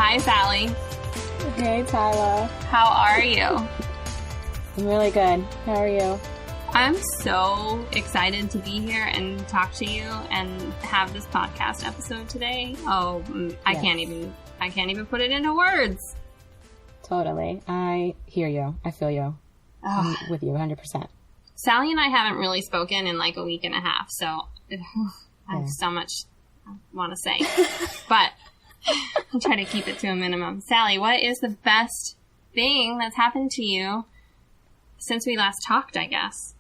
Hi, Sally. Hey, Tyler. How are you? I'm really good. How are you? I'm so excited to be here and talk to you and have this podcast episode today. Oh, I can't even put it into words. Totally. I hear you. I feel you. I'm with you 100%. Sally and I haven't really spoken in like a week and a half, so I have so much I want to say. But I'll try to keep it to a minimum. Sally, what is the best thing that's happened to you since we last talked, I guess?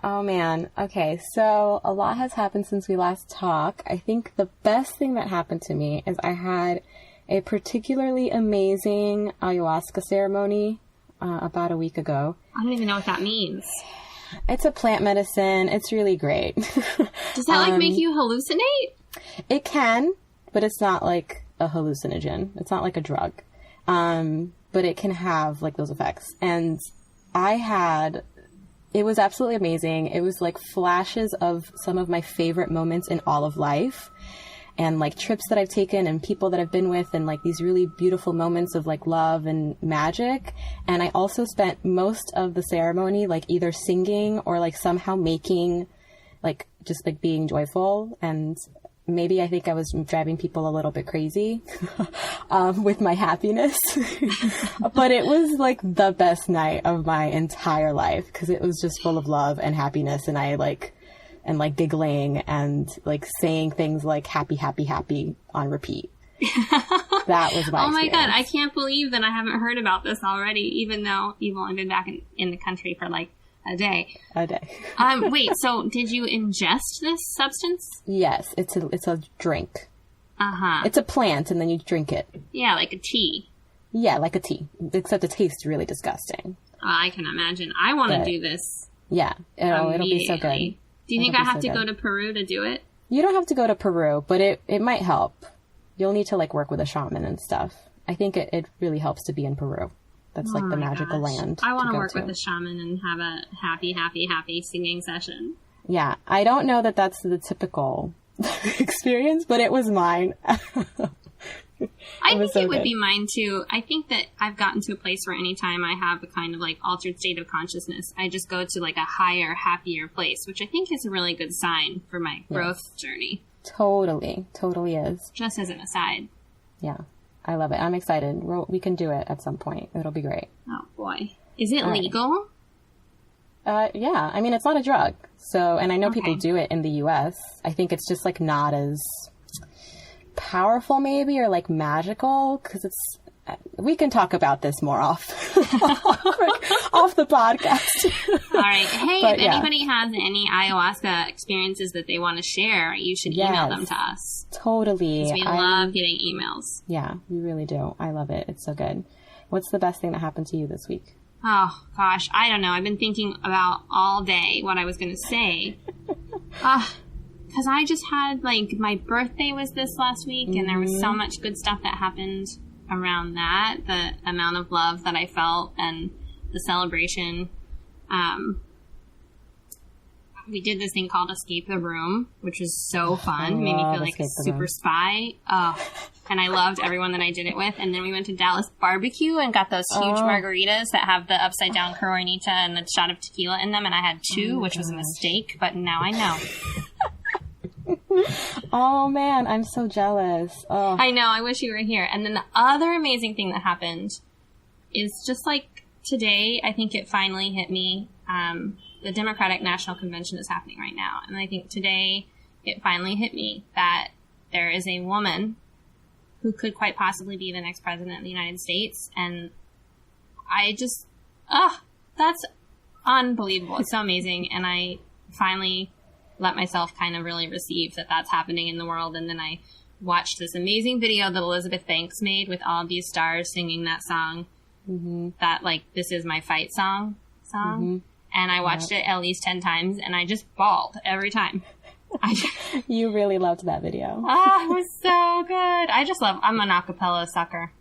Oh, man. Okay, so a lot has happened since we last talked. I think the best thing that happened to me is I had a particularly amazing ayahuasca ceremony about a week ago. I don't even know what that means. It's a plant medicine. It's really great. Does that make you hallucinate? It can, but it's not like a hallucinogen. It's not like a drug. But it can have like those effects. And it was absolutely amazing. It was like flashes of some of my favorite moments in all of life. And like trips that I've taken and people that I've been with and like these really beautiful moments of like love and magic. And I also spent most of the ceremony like either singing or like somehow making like just like being joyful. And maybe I think I was driving people a little bit crazy with my happiness. But it was like the best night of my entire life because it was just full of love and happiness. And I like giggling and like saying things like happy, happy, happy on repeat. That was my Oh my experience. God, I can't believe that I haven't heard about this already, even though you've only been back in the country for like a day. Wait, so did you ingest this substance? Yes, it's a drink. Uh-huh. It's a plant and then you drink it. Yeah, like a tea. Yeah, like a tea. Except it tastes really disgusting. I can imagine. I want to do this. Yeah, it'll be so good. Do you think I have to go to Peru to do it? You don't have to go to Peru, but it might help. You'll need to like work with a shaman and stuff. I think it really helps to be in Peru. That's like the magical land. I want to work with a shaman and have a happy, happy, happy singing session. Yeah. I don't know that that's the typical experience, but it was mine. I think it would be mine too. I think that I've gotten to a place where anytime I have a kind of like altered state of consciousness, I just go to like a higher, happier place, which I think is a really good sign for my growth journey. Totally is. Just as an aside. Yeah. I love it. I'm excited. We can do it at some point. It'll be great. Oh boy. Is it legal? Yeah. I mean, it's not a drug. So, and I know people do it in the US. I think it's just like not as powerful maybe or like magical because we can talk about this more off the podcast. All right. Hey, if anybody has any ayahuasca experiences that they want to share, you should email them to us. Totally. Because we love getting emails. Yeah, we really do. I love it. It's so good. What's the best thing that happened to you this week? Oh, gosh. I don't know. I've been thinking about all day what I was going to say. Because I just had, like, my birthday was this last week, and there was so much good stuff that happened around that. The amount of love that I felt and the celebration. We did this thing called Escape the Room, which was so fun. Made me feel like a super spy. And I loved everyone that I did it with. And then we went to Dallas Barbecue and got those huge margaritas that have the upside-down Coronita and a shot of tequila in them. And I had two, which was a mistake, but now I know. Oh, man, I'm so jealous. Oh. I know. I wish you were here. And then the other amazing thing that happened is just like today, I think it finally hit me. The Democratic National Convention is happening right now. And I think today it finally hit me that there is a woman who could quite possibly be the next president of the United States. And I just, that's unbelievable. It's so amazing. And I finally let myself kind of really receive that that's happening in the world. And then I watched this amazing video that Elizabeth Banks made with all of these stars singing that song, that like, This Is My Fight song. And I watched it at least 10 times and I just bawled every time. You really loved that video. It was so good. I'm an acapella sucker.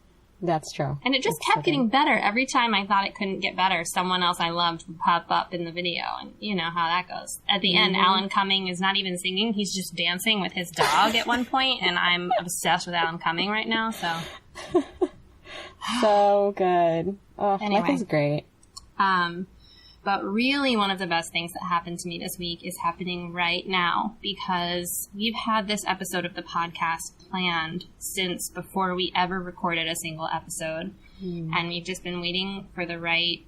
That's true. And it just kept getting better. Every time I thought it couldn't get better, someone else I loved would pop up in the video. And you know how that goes. At the end, Alan Cumming is not even singing. He's just dancing with his dog at one point. And I'm obsessed with Alan Cumming right now. So So good. Oh, Anyway. life is great. But really one of the best things that happened to me this week is happening right now, because we've had this episode of the podcast planned since before we ever recorded a single episode. And we've just been waiting for the right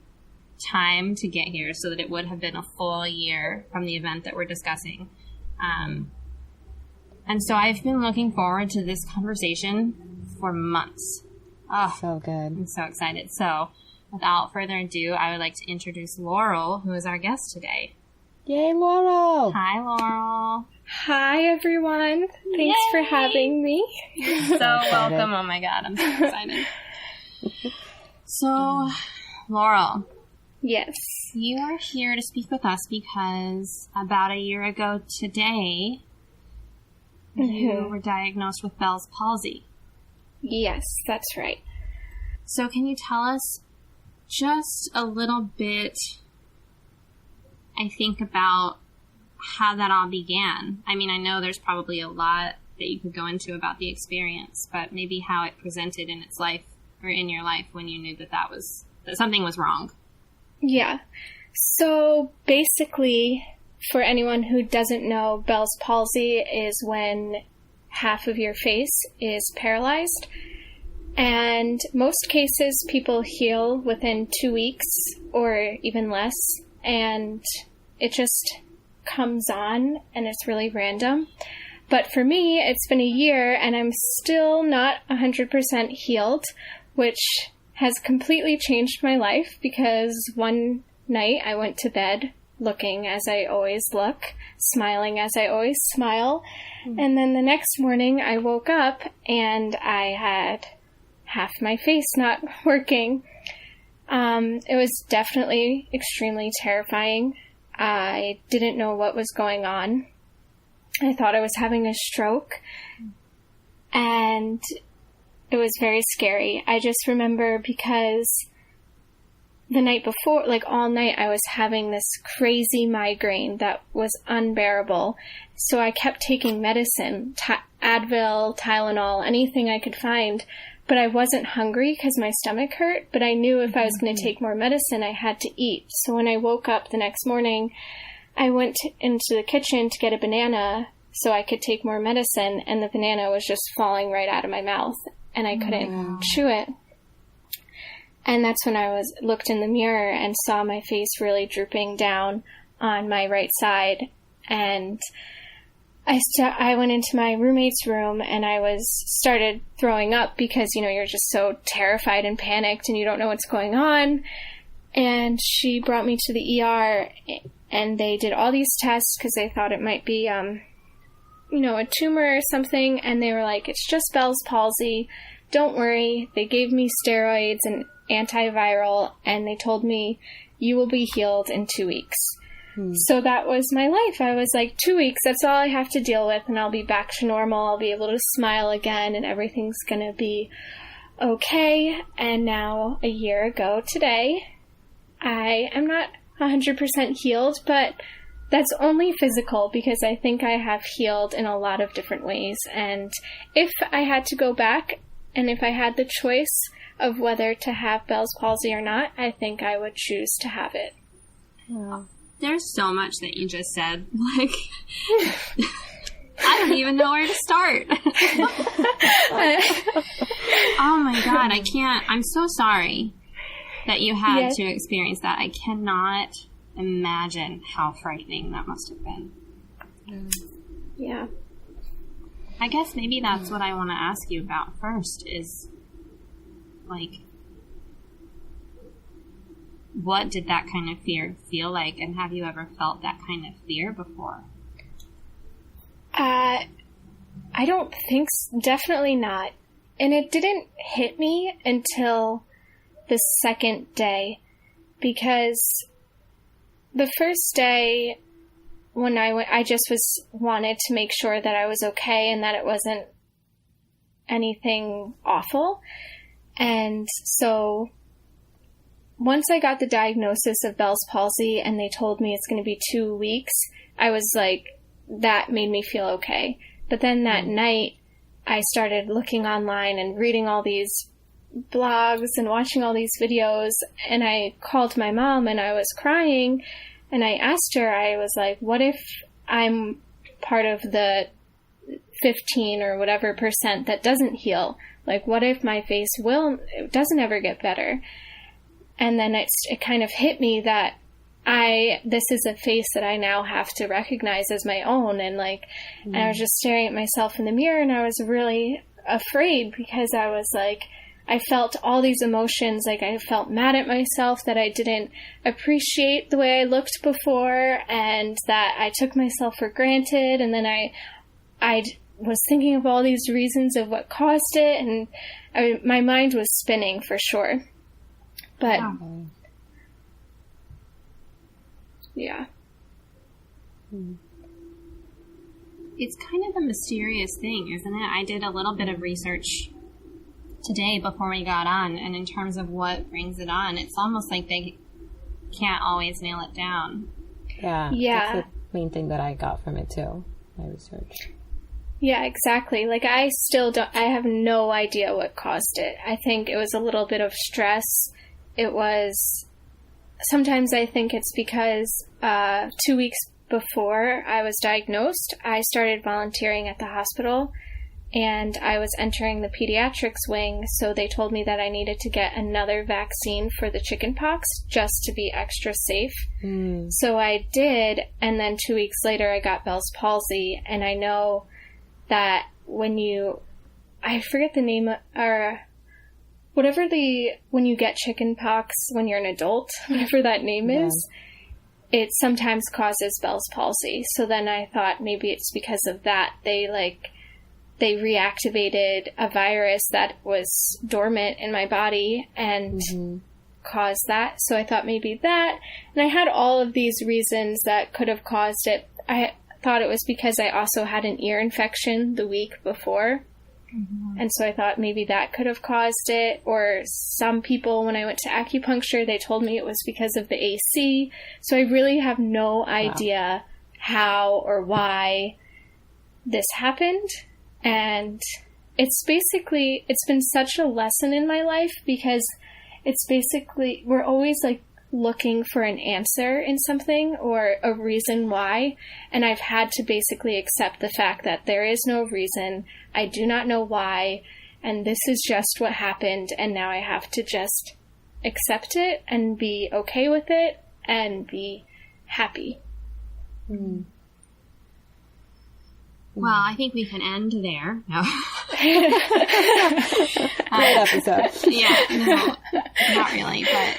time to get here so that it would have been a full year from the event that we're discussing. And so I've been looking forward to this conversation for months. Oh, So good. I'm so excited. So without further ado, I would like to introduce Laurel, who is our guest today. Yay, Laurel! Hi, Laurel. Hi, everyone. Thanks for having me. So welcome. Oh my God, I'm so excited. So, Laurel, Yes. you are here to speak with us because about a year ago today, you were diagnosed with Bell's palsy. Yes, that's right. So can you tell us just a little bit, I think, about how that all began? I mean, I know there's probably a lot that you could go into about the experience, but maybe how it presented in its life or in your life when you knew that something was wrong. Yeah. So basically, for anyone who doesn't know, Bell's palsy is when half of your face is paralyzed. And most cases, people heal within 2 weeks or even less. And it just comes on and it's really random. But for me, it's been a year and I'm still not 100% healed, which has completely changed my life because one night I went to bed looking as I always look, smiling as I always smile. And then the next morning I woke up and I had half my face not working. It was definitely extremely terrifying. I didn't know what was going on. I thought I was having a stroke. And it was very scary. I just remember because the night before, like all night, I was having this crazy migraine that was unbearable. So I kept taking medicine, Advil, Tylenol, anything I could find. But I wasn't hungry because my stomach hurt. But I knew if I was going to take more medicine, I had to eat. So when I woke up the next morning, I went into the kitchen to get a banana so I could take more medicine. And the banana was just falling right out of my mouth. And I couldn't chew it. And that's when I looked in the mirror and saw my face really drooping down on my right side. And I went into my roommate's room and I started throwing up because, you're just so terrified and panicked and you don't know what's going on. And she brought me to the ER and they did all these tests because they thought it might be, a tumor or something. And they were like, it's just Bell's palsy. Don't worry. They gave me steroids and antiviral and they told me you will be healed in 2 weeks. So that was my life. I was like, 2 weeks, that's all I have to deal with and I'll be back to normal. I'll be able to smile again and everything's going to be okay. And now a year ago today, I am not 100% healed, but that's only physical because I think I have healed in a lot of different ways. And if I had to go back and if I had the choice of whether to have Bell's palsy or not, I think I would choose to have it. Wow. There's so much that you just said. Like, I don't even know where to start. Oh my God, I can't. I'm so sorry that you had to experience that. I cannot imagine how frightening that must have been. Yeah. I guess maybe that's what I want to ask you about first is, like, what did that kind of fear feel like, and have you ever felt that kind of fear before? I don't think so. Definitely not. And it didn't hit me until the second day, because the first day when I went, I just wanted to make sure that I was okay and that it wasn't anything awful. And so once I got the diagnosis of Bell's palsy and they told me it's going to be 2 weeks, I was like, that made me feel okay. But then that night, I started looking online and reading all these blogs and watching all these videos, and I called my mom and I was crying, and I asked her, I was like, what if I'm part of the 15 or whatever % that doesn't heal? Like, what if my face doesn't ever get better? And then it kind of hit me that this is a face that I now have to recognize as my own. And like, and I was just staring at myself in the mirror, and I was really afraid because I was like, I felt all these emotions. Like, I felt mad at myself that I didn't appreciate the way I looked before, and that I took myself for granted. And then I was thinking of all these reasons of what caused it, and my mind was spinning for sure. But yeah. It's kind of a mysterious thing, isn't it? I did a little bit of research today before we got on, and in terms of what brings it on, it's almost like they can't always nail it down. Yeah. That's the main thing that I got from it too, my research. Yeah, exactly. Like, I have no idea what caused it. I think it was a little bit of stress. Sometimes I think it's because 2 weeks before I was diagnosed, I started volunteering at the hospital, and I was entering the pediatrics wing, so they told me that I needed to get another vaccine for the chickenpox just to be extra safe. So I did, and then 2 weeks later I got Bell's palsy, and I know that I forget the name, or when you get chickenpox when you're an adult, whatever that name is, it sometimes causes Bell's palsy. So then I thought maybe it's because of that. They reactivated a virus that was dormant in my body and caused that. So I thought maybe that. And I had all of these reasons that could have caused it. I thought it was because I also had an ear infection the week before. And so I thought maybe that could have caused it. Or some people, when I went to acupuncture, they told me it was because of the AC. So I really have no idea how or why this happened. And it's been such a lesson in my life, because we're always like looking for an answer in something or a reason why. And I've had to basically accept the fact that there is no reason. I do not know why. And this is just what happened. And now I have to just accept it and be okay with it and be happy. Well, I think we can end there. No. Great episode. Yeah, no, not really, but...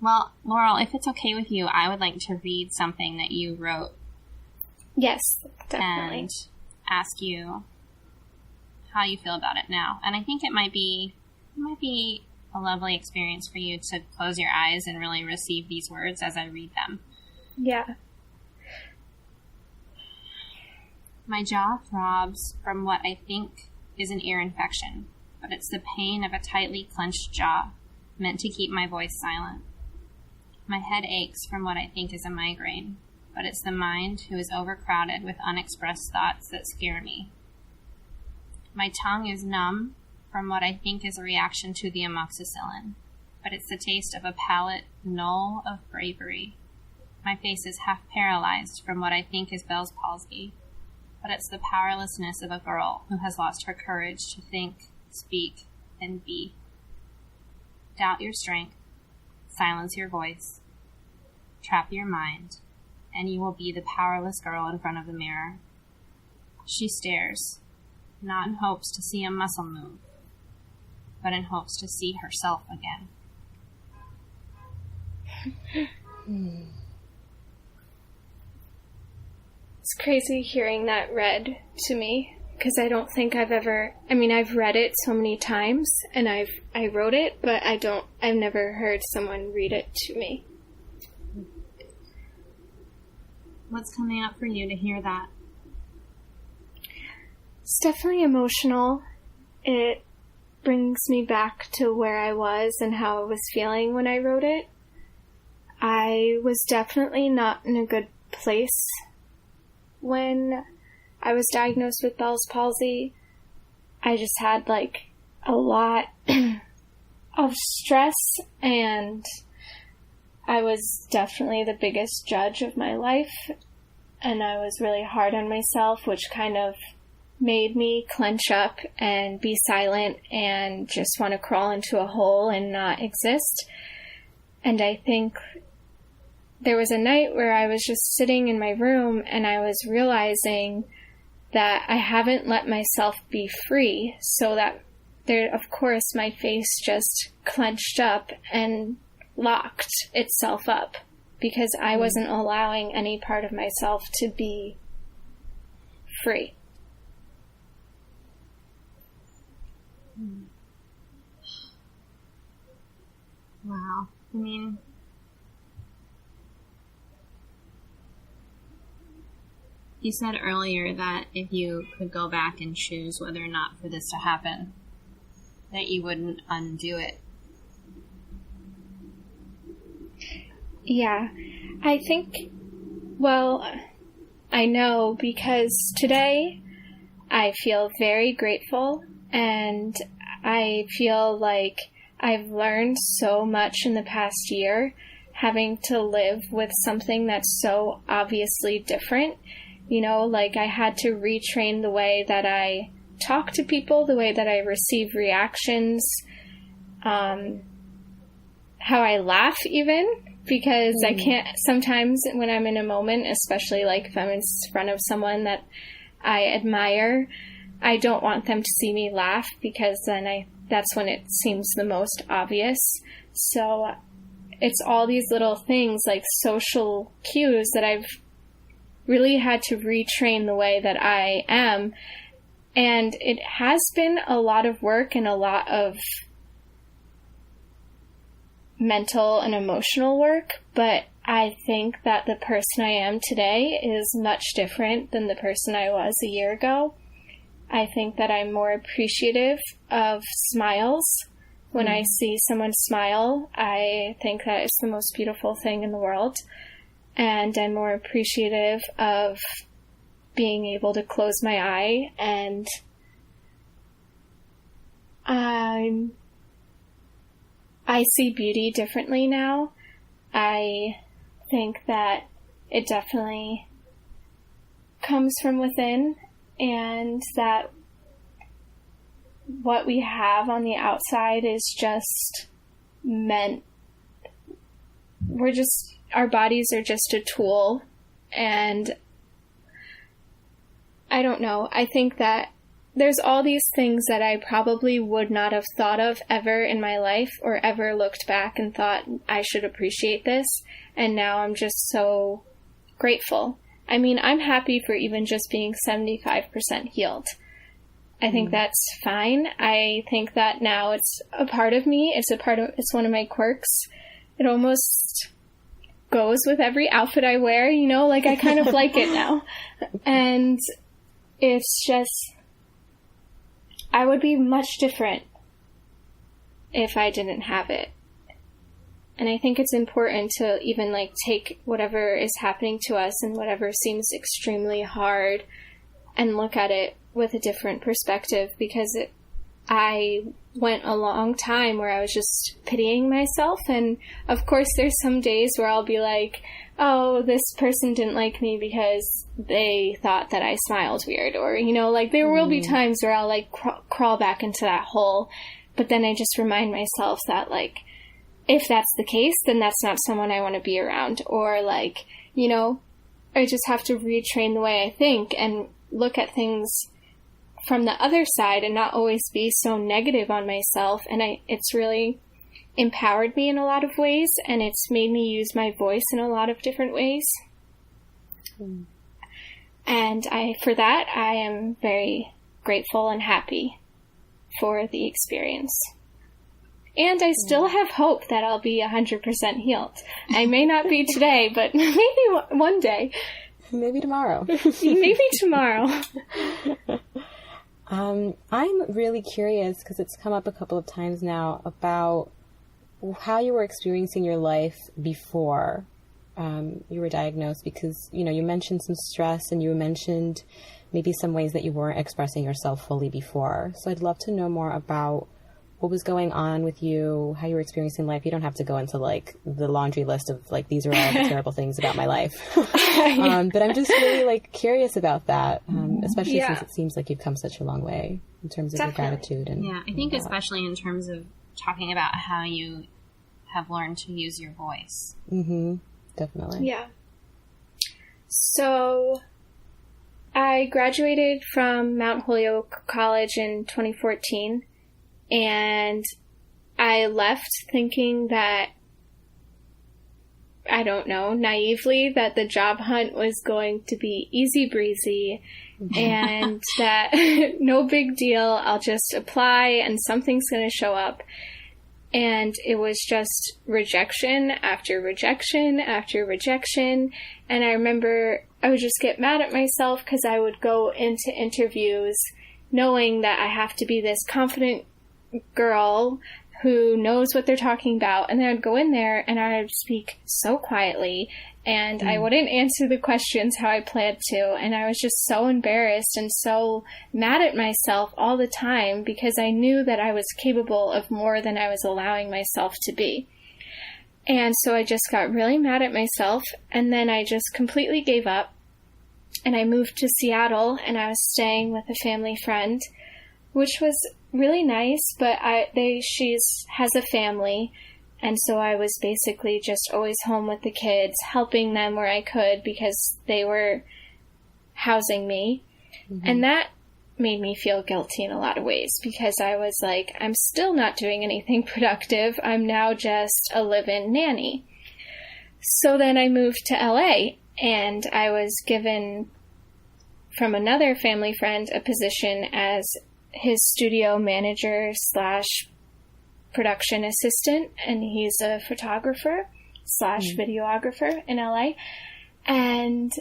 Well, Laurel, if it's okay with you, I would like to read something that you wrote. Yes, definitely. And ask you how you feel about it now. And I think it might be a lovely experience for you to close your eyes and really receive these words as I read them. Yeah. My jaw throbs from what I think is an ear infection, but it's the pain of a tightly clenched jaw, meant to keep my voice silent. My head aches from what I think is a migraine, but it's the mind who is overcrowded with unexpressed thoughts that scare me. My tongue is numb from what I think is a reaction to the amoxicillin, but it's the taste of a palate null of bravery. My face is half paralyzed from what I think is Bell's palsy, but it's the powerlessness of a girl who has lost her courage to think, speak, and be. Doubt your strength, silence your voice, trap your mind, and you will be the powerless girl in front of the mirror. She stares, not in hopes to see a muscle move, but in hopes to see herself again. It's crazy hearing that read to me, because I don't think I've read it so many times, and I wrote it, but I've never heard someone read it to me. What's coming up for you to hear that? It's definitely emotional. It brings me back to where I was and how I was feeling when I wrote it. I was definitely not in a good place when I was diagnosed with Bell's palsy. I just had a lot of stress, and I was definitely the biggest judge of my life, and I was really hard on myself, which kind of made me clench up and be silent and just want to crawl into a hole and not exist. And I think there was a night where I was just sitting in my room and I was realizing that I haven't let myself be free, so that there, of course, my face just clenched up and locked itself up because I wasn't allowing any part of myself to be free. Wow. I mean, you said earlier that if you could go back and choose whether or not for this to happen, that you wouldn't undo it. Yeah, I think, well, I know because today I feel very grateful, and I feel like I've learned so much in the past year having to live with something that's so obviously different. You know, like I had to retrain the way that I talk to people, the way that I receive reactions, how I laugh even, because I can't, sometimes when I'm in a moment, especially like if I'm in front of someone that I admire, I don't want them to see me laugh because then that's when it seems the most obvious. So it's all these little things like social cues that I've really had to retrain the way that I am. And it has been a lot of work and a lot of mental and emotional work, but I think that the person I am today is much different than the person I was a year ago. I think that I'm more appreciative of smiles. When I see someone smile, I think that it's the most beautiful thing in the world. And I'm more appreciative of being able to close my eye, and I see beauty differently now. I think that it definitely comes from within, and that what we have on the outside is just meant, our bodies are just a tool. And I don't know, I think that there's all these things that I probably would not have thought of ever in my life, or ever looked back and thought I should appreciate this, and now I'm just so grateful. I mean, I'm happy for even just being 75% healed. I think that's fine. I think that now it's a part of me. It's one of my quirks. It almost goes with every outfit I wear, you know, like I kind of like it now. And it's just, I would be much different if I didn't have it. And I think it's important to even like take whatever is happening to us and whatever seems extremely hard and look at it with a different perspective, because I went a long time where I was just pitying myself. And of course there's some days where I'll be like, oh, this person didn't like me because they thought that I smiled weird, or, you know, like there will be times where I'll like crawl back into that hole. But then I just remind myself that like, if that's the case, then that's not someone I want to be around. Or like, you know, I just have to retrain the way I think and look at things from the other side and not always be so negative on myself. And it's really empowered me in a lot of ways, and it's made me use my voice in a lot of different ways. And for that, I am very grateful and happy for the experience. And I still have hope that I'll be 100% healed. I may not be today, but maybe one day. Maybe tomorrow. Maybe tomorrow. I'm really curious, because it's come up a couple of times now, about how you were experiencing your life before you were diagnosed, because, you know, you mentioned some stress and you mentioned maybe some ways that you weren't expressing yourself fully before. So I'd love to know more about what was going on with you, how you were experiencing life. You don't have to go into like the laundry list of like, these are all the terrible things about my life. But I'm just really like curious about that, especially since it seems like you've come such a long way in terms of your gratitude. And I think especially in terms of talking about how you have learned to use your voice. Mm-hmm. Definitely. Yeah. So I graduated from Mount Holyoke College in 2014. And I left thinking that, I don't know, naively, that the job hunt was going to be easy breezy and that no big deal, I'll just apply and something's going to show up. And it was just rejection after rejection after rejection. And I remember I would just get mad at myself because I would go into interviews knowing that I have to be this confident girl who knows what they're talking about, and then I'd go in there and I would speak so quietly and I wouldn't answer the questions how I planned to, and I was just so embarrassed and so mad at myself all the time because I knew that I was capable of more than I was allowing myself to be. And so I just got really mad at myself, and then I just completely gave up and I moved to Seattle, and I was staying with a family friend, which was really nice, but she has a family, and so I was basically just always home with the kids, helping them where I could because they were housing me. Mm-hmm. And that made me feel guilty in a lot of ways because I was like, I'm still not doing anything productive. I'm now just a live-in nanny. So then I moved to LA, and I was given from another family friend a position as his studio manager / production assistant, and he's a photographer / videographer in LA. And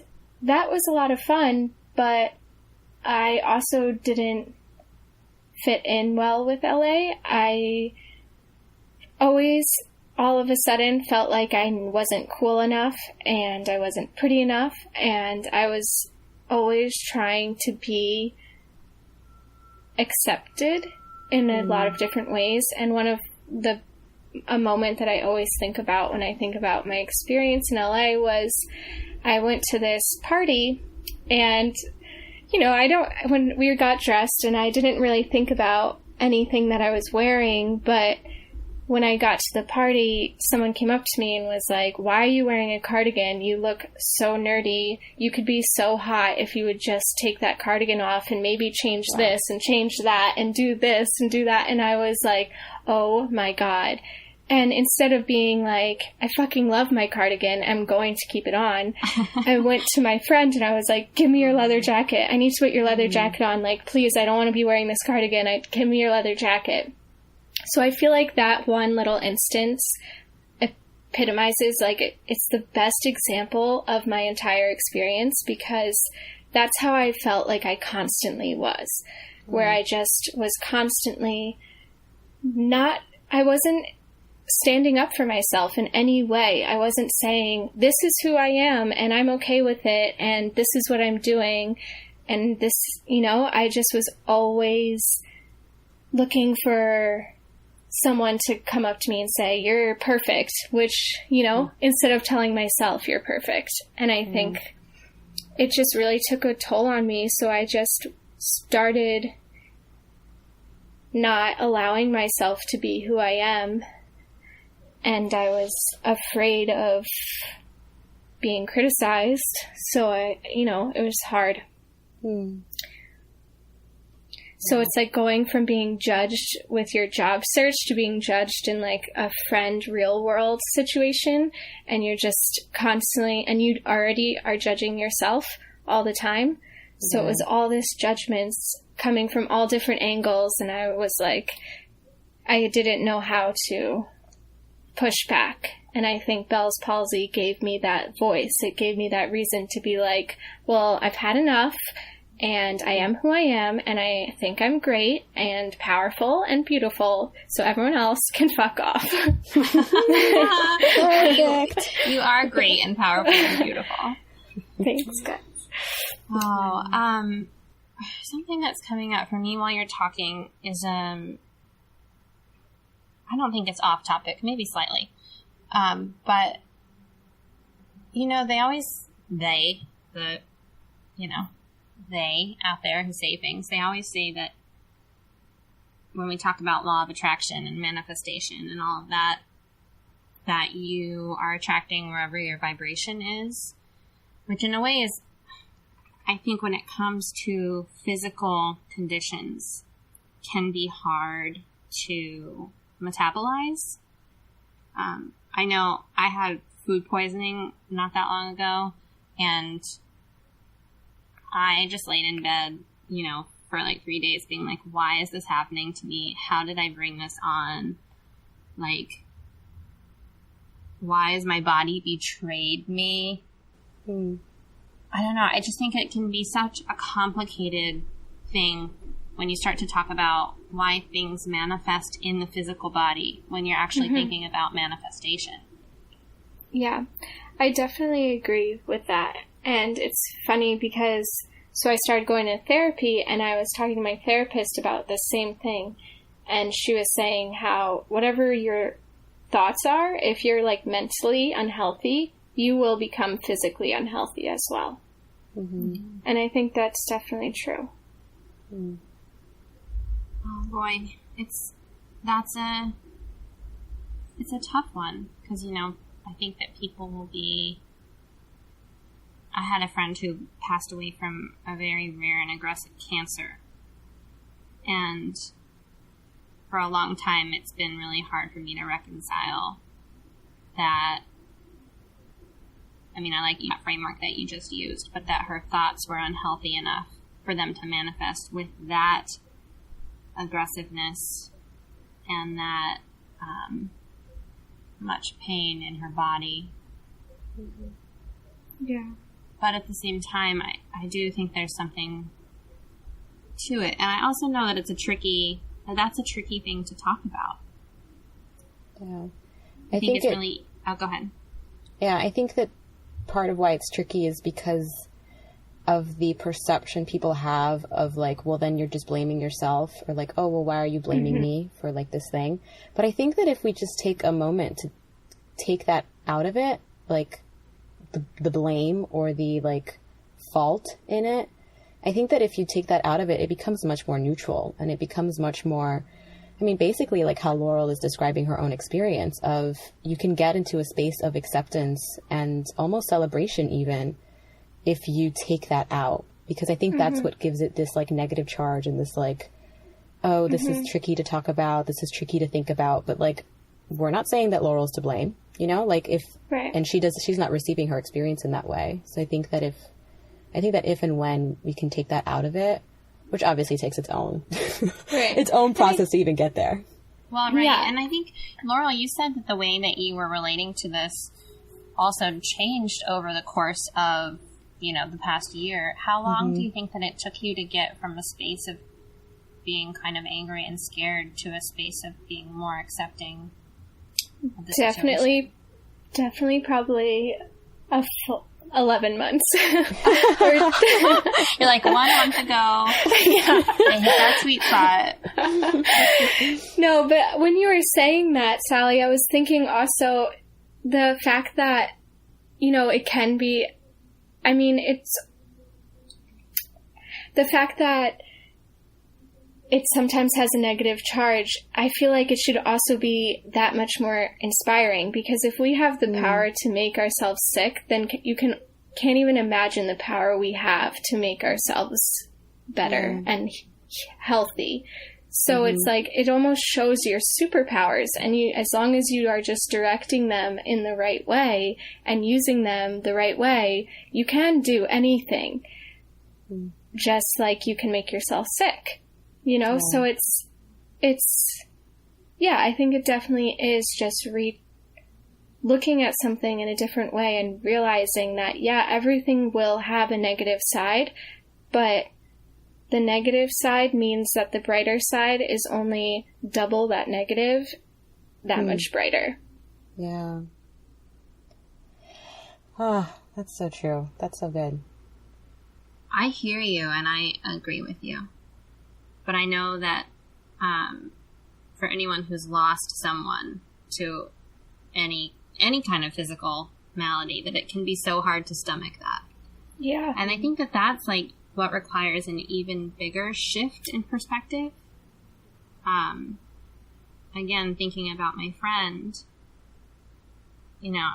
that was a lot of fun, but I also didn't fit in well with LA. I always, all of a sudden, felt like I wasn't cool enough and I wasn't pretty enough, and I was always trying to be accepted in a lot of different ways. And one of a moment that I always think about when I think about my experience in LA was I went to this party, and you know, when we got dressed, and I didn't really think about anything that I was wearing, but when I got to the party, someone came up to me and was like, "Why are you wearing a cardigan? You look so nerdy. You could be so hot if you would just take that cardigan off and maybe change this and change that and do this and do that." And I was like, oh my God. And instead of being like, I fucking love my cardigan, I'm going to keep it on, I went to my friend and I was like, give me your leather jacket. I need to put your leather jacket on. Like, please, I don't want to be wearing this cardigan. Give me your leather jacket. So I feel like that one little instance epitomizes, like, it's the best example of my entire experience, because that's how I felt like I constantly was, where I just was constantly I wasn't standing up for myself in any way. I wasn't saying, this is who I am and I'm okay with it and this is what I'm doing. And this, you know, I just was always looking for someone to come up to me and say, you're perfect, which, you know, instead of telling myself you're perfect. And I think it just really took a toll on me. So I just started not allowing myself to be who I am. And I was afraid of being criticized. So it was hard. So it's like going from being judged with your job search to being judged in like a friend real world situation. And you're just constantly, and you already are judging yourself all the time. So it was all this judgments coming from all different angles. And I was like, I didn't know how to push back. And I think Bell's palsy gave me that voice. It gave me that reason to be like, well, I've had enough. and I am who I am, and I think I'm great and powerful and beautiful, so everyone else can fuck off. Perfect. You are great and powerful and beautiful. Thanks, guys. Oh, something that's coming up for me while you're talking is, I don't think it's off topic, maybe slightly. But, you know, they out there who say things, they always say that when we talk about law of attraction and manifestation and all of that, that you are attracting wherever your vibration is, which in a way is, I think when it comes to physical conditions, can be hard to metabolize. I know I had food poisoning not that long ago, and I just laid in bed, you know, for like 3 days being like, why is this happening to me? How did I bring this on? Like, why has my body betrayed me? I don't know. I just think it can be such a complicated thing when you start to talk about why things manifest in the physical body when you're actually thinking about manifestation. Yeah, I definitely agree with that. And it's funny because, so I started going to therapy, and I was talking to my therapist about the same thing. And she was saying how whatever your thoughts are, if you're like mentally unhealthy, you will become physically unhealthy as well. Mm-hmm. And I think that's definitely true. Oh boy, it's a tough one, because, you know, I think that people will be. I had a friend who passed away from a very rare and aggressive cancer, and for a long time it's been really hard for me to reconcile that. I mean, I like that framework that you just used, but that her thoughts were unhealthy enough for them to manifest with that aggressiveness and that much pain in her body. Yeah. But at the same time, I do think there's something to it. And I also know that that's a tricky thing to talk about. Yeah. I think it's really... Oh, go ahead. Yeah, I think that part of why it's tricky is because of the perception people have of like, well, then you're just blaming yourself, or like, oh, well, why are you blaming me for like this thing? But I think that if we just take a moment to take that out of it, like the blame or the like fault in it, I think that if you take that out of it, it becomes much more neutral, and it becomes much more, I mean, basically like how Laurel is describing her own experience of, you can get into a space of acceptance and almost celebration even if you take that out, because I think that's what gives it this like negative charge and this like, oh, this is tricky to talk about, this is tricky to think about, but like, we're not saying that Laurel's to blame, you know, like if, and she's not receiving her experience in that way. So I think that if and when we can take that out of it, which obviously takes its own, its own process to even get there. Well, right. Yeah. And I think, Laurel, you said that the way that you were relating to this also changed over the course of, you know, the past year. How long do you think that it took you to get from a space of being kind of angry and scared to a space of being more accepting of the situation? Definitely probably 11 months. You're like 1 month ago. Yeah. I hit that sweet spot. No, but when you were saying that, Sally, I was thinking also the fact that, you know, it can be, I mean, it's the fact that it sometimes has a negative charge. I feel like it should also be that much more inspiring, because if we have the power to make ourselves sick, then you can't even imagine the power we have to make ourselves better and healthy. So it's like, it almost shows your superpowers, and you, as long as you are just directing them in the right way and using them the right way, you can do anything. Just like you can make yourself sick, you know? So it's, yeah, I think it definitely is just looking at something in a different way and realizing that, yeah, everything will have a negative side, but the negative side means that the brighter side is only double that negative, that much brighter. Yeah. Oh, that's so true. That's so good. I hear you and I agree with you. But I know that for anyone who's lost someone to any kind of physical malady, that it can be so hard to stomach that. Yeah. And I think that that's like what requires an even bigger shift in perspective. Again, thinking about my friend, you know,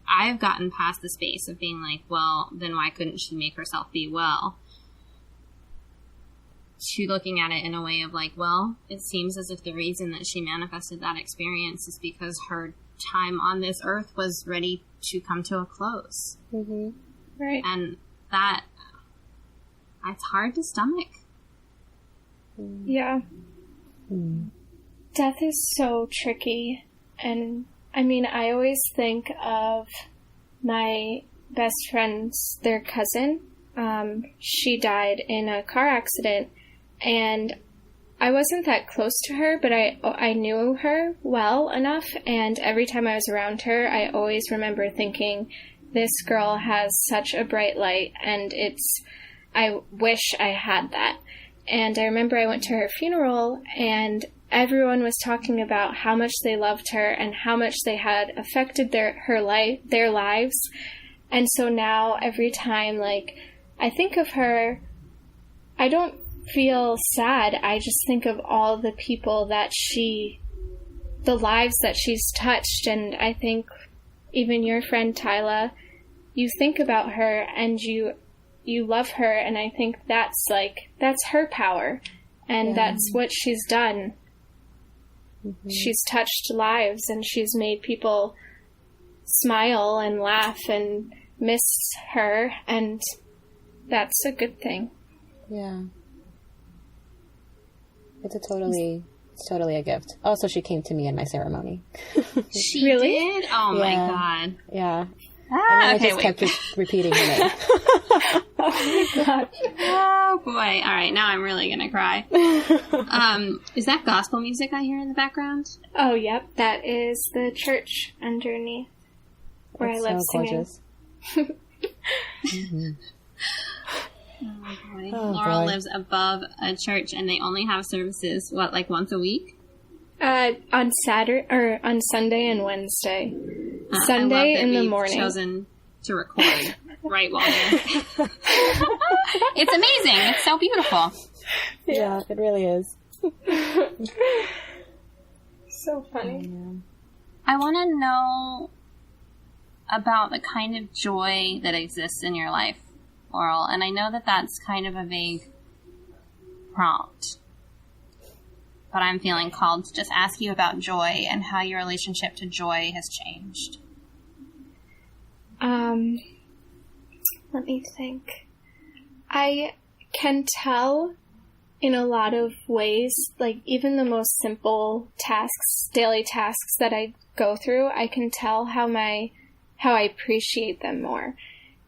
I've gotten past the space of being like, well, then why couldn't she make herself be well? To looking at it in a way of like, well, it seems as if the reason that she manifested that experience is because her time on this earth was ready to come to a close. Mm-hmm. Right. And it's hard to stomach. Yeah. Death is so tricky. And I mean, I always think of my best friend's, their cousin. She died in a car accident, and I wasn't that close to her, but I knew her well enough, and every time I was around her, I always remember thinking, this girl has such a bright light, and I wish I had that. And I remember I went to her funeral, and everyone was talking about how much they loved her and how much they had affected their lives. And so now every time, like, I think of her, I don't feel sad. I just think of all the people that the lives that she's touched. And I think even your friend Tyla, you think about her and you love her. And I think that's her power. And that's what she's done. Mm-hmm. She's touched lives and she's made people smile and laugh and miss her. And that's a good thing. Yeah. It's totally a gift. Also, she came to me in my ceremony. She really did? Oh my God. Yeah. Ah, and then I just kept repeating her name. Oh my God. Oh boy. All right. Now I'm really going to cry. Is that gospel music I hear in the background? Oh, yep. That is the church underneath where That's I love so singing. Mm-hmm. Oh boy. Oh, Laurel boy. lives above a church and they only have services, like once a week? On Sunday and Wednesday. Sunday I love that in the we've morning. chosen to record right while we're... It's amazing. It's so beautiful. Yeah, it really is. So funny. I want to know about the kind of joy that exists in your life, Laurel, and I know that that's kind of a vague prompt, but I'm feeling called to just ask you about joy and how your relationship to joy has changed. Let me think. I can tell in a lot of ways, like even the most simple tasks, daily tasks that I go through, I can tell how I appreciate them more.